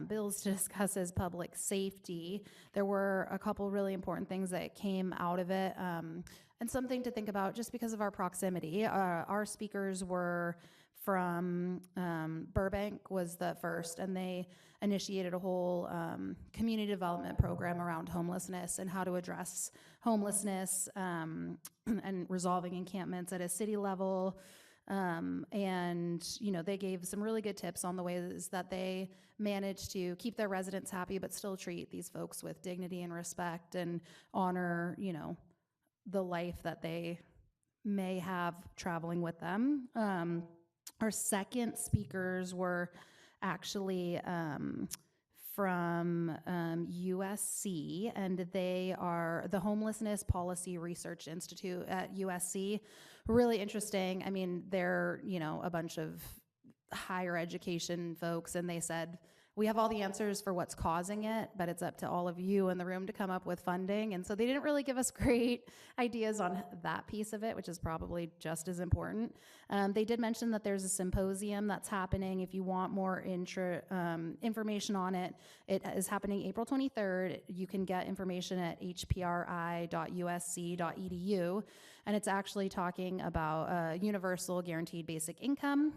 bills to discuss as public safety, there were a couple really important things that came out of it, and something to think about just because of our proximity. Our speakers were from Burbank was the first, and they initiated a whole community development program around homelessness and how to address homelessness and resolving encampments at a city level. And they gave some really good tips on the ways that they managed to keep their residents happy but still treat these folks with dignity and respect and honor, the life that they may have traveling with them. Our second speakers were actually from USC, and they are the Homelessness Policy Research Institute at USC. Really interesting. I mean, they're, a bunch of higher education folks, and they said, we have all the answers for what's causing it, but it's up to all of you in the room to come up with funding. And so they didn't really give us great ideas on that piece of it, which is probably just as important. They did mention that there's a symposium that's happening. If you want more information on it, it is happening April 23rd. You can get information at hpri.usc.edu. And it's actually talking about universal guaranteed basic income.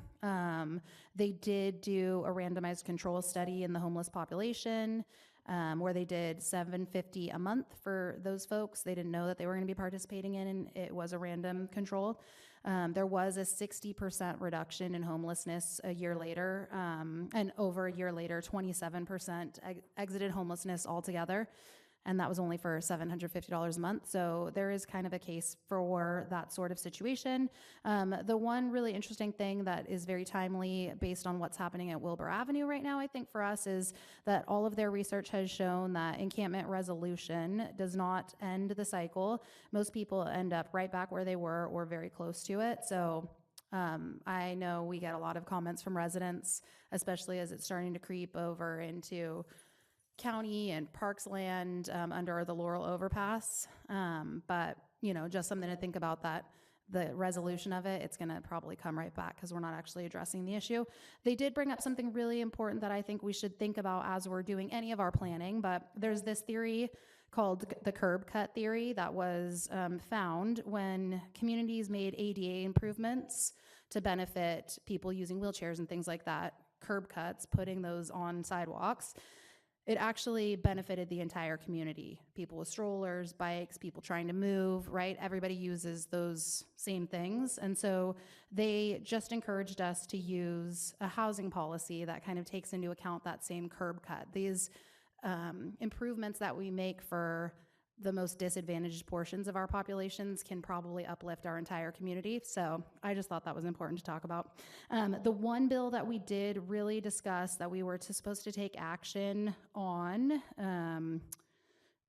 They did do a randomized control study in the homeless population where they did $750 a month for those folks. They didn't know that they were going to be participating in, and it was a random control. There was a 60% reduction in homelessness a year later, and over a year later, 27% exited homelessness altogether. And that was only for $750 a month. So there is kind of a case for that sort of situation. The one really interesting thing that is very timely based on what's happening at Wilbur Avenue right now, I think for us, is that all of their research has shown that encampment resolution does not end the cycle. Most people end up right back where they were or very close to it. So I know we get a lot of comments from residents, especially as it's starting to creep over into county and parks land under the Laurel Overpass. But, just something to think about, that the resolution of it, it's going to probably come right back because we're not actually addressing the issue. They did bring up something really important that I think we should think about as we're doing any of our planning, but there's this theory called the curb cut theory that was found when communities made ADA improvements to benefit people using wheelchairs and things like that, curb cuts, putting those on sidewalks. It actually benefited the entire community. People with strollers, bikes, people trying to move, right? Everybody uses those same things. And so they just encouraged us to use a housing policy that kind of takes into account that same curb cut. These improvements that we make for the most disadvantaged portions of our populations can probably uplift our entire community. So I just thought that was important to talk about. The one bill that we did really discuss that we were supposed to take action on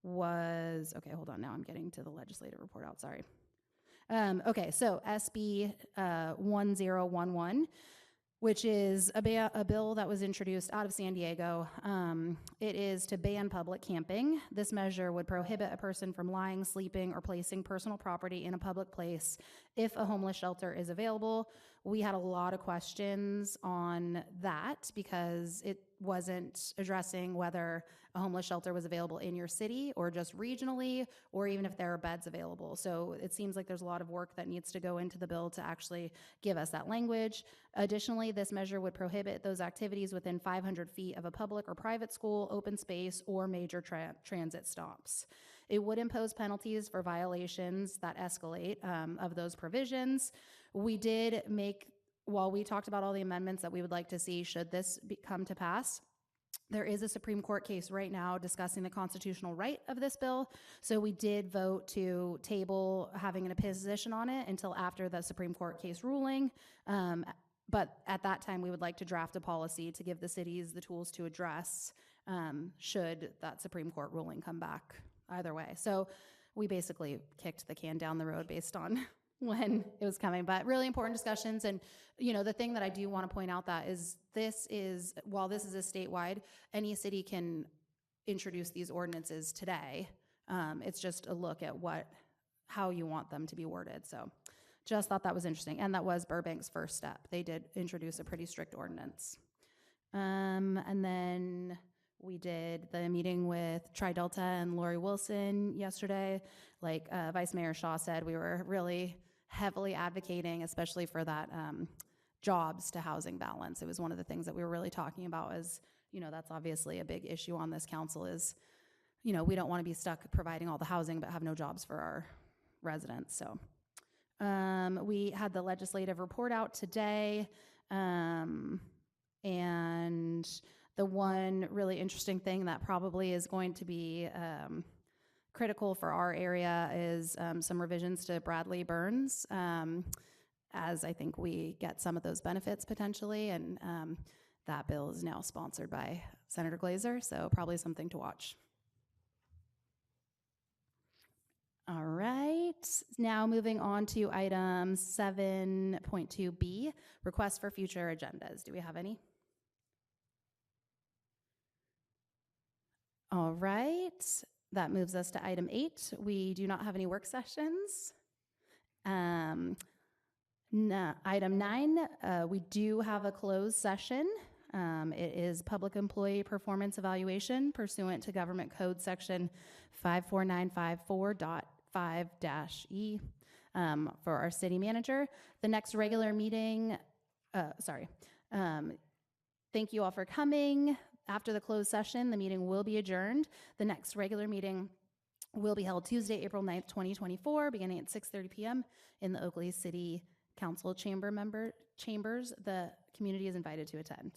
was, okay, hold on, now I'm getting to the legislative report out, sorry. Okay, so SB 1011, which is a bill that was introduced out of San Diego. It is to ban public camping. This measure would prohibit a person from lying, sleeping, or placing personal property in a public place if a homeless shelter is available. We had a lot of questions on that because it wasn't addressing whether a homeless shelter was available in your city or just regionally, or even if there are beds available. So it seems like there's a lot of work that needs to go into the bill to actually give us that language. Additionally, this measure would prohibit those activities within 500 feet of a public or private school, open space, or major transit stops. It would impose penalties for violations that escalate of those provisions. We did make, while we talked about all the amendments that we would like to see should this come to pass, there is a Supreme Court case right now discussing the constitutional right of this bill. So we did vote to table having a position on it until after the Supreme Court case ruling. But at that time, we would like to draft a policy to give the cities the tools to address should that Supreme Court ruling come back either way. So we basically kicked the can down the road based on when it was coming, but really important discussions. And, you know, the thing that I do want to point out that is while this is a statewide, any city can introduce these ordinances today. It's just a look at how you want them to be worded. So just thought that was interesting. And that was Burbank's first step. They did introduce a pretty strict ordinance. And then we did the meeting with Tri-Delta and Lori Wilson yesterday. Like Vice Mayor Shaw said, we were really heavily advocating, especially for that jobs to housing balance. It was one of the things that we were really talking about is, you know, that's obviously a big issue on this council is, you know, we don't want to be stuck providing all the housing but have no jobs for our residents. So we had the legislative report out today, and the one really interesting thing that probably is going to be critical for our area is some revisions to Bradley Burns, as I think we get some of those benefits potentially, and that bill is now sponsored by Senator Glazer, so probably something to watch. All right, now moving on to item 7.2B, requests for future agendas. Do we have any? All right, that moves us to item 8. We do not have any work sessions. Item 9, we do have a closed session. It is public employee performance evaluation pursuant to Government Code Section 54954.5-E for our city manager. The next regular meeting, thank you all for coming. After the closed session, the meeting will be adjourned. The next regular meeting will be held Tuesday, April 9th, 2024, beginning at 6:30 p.m. in the Oakley City Council chambers. The community is invited to attend.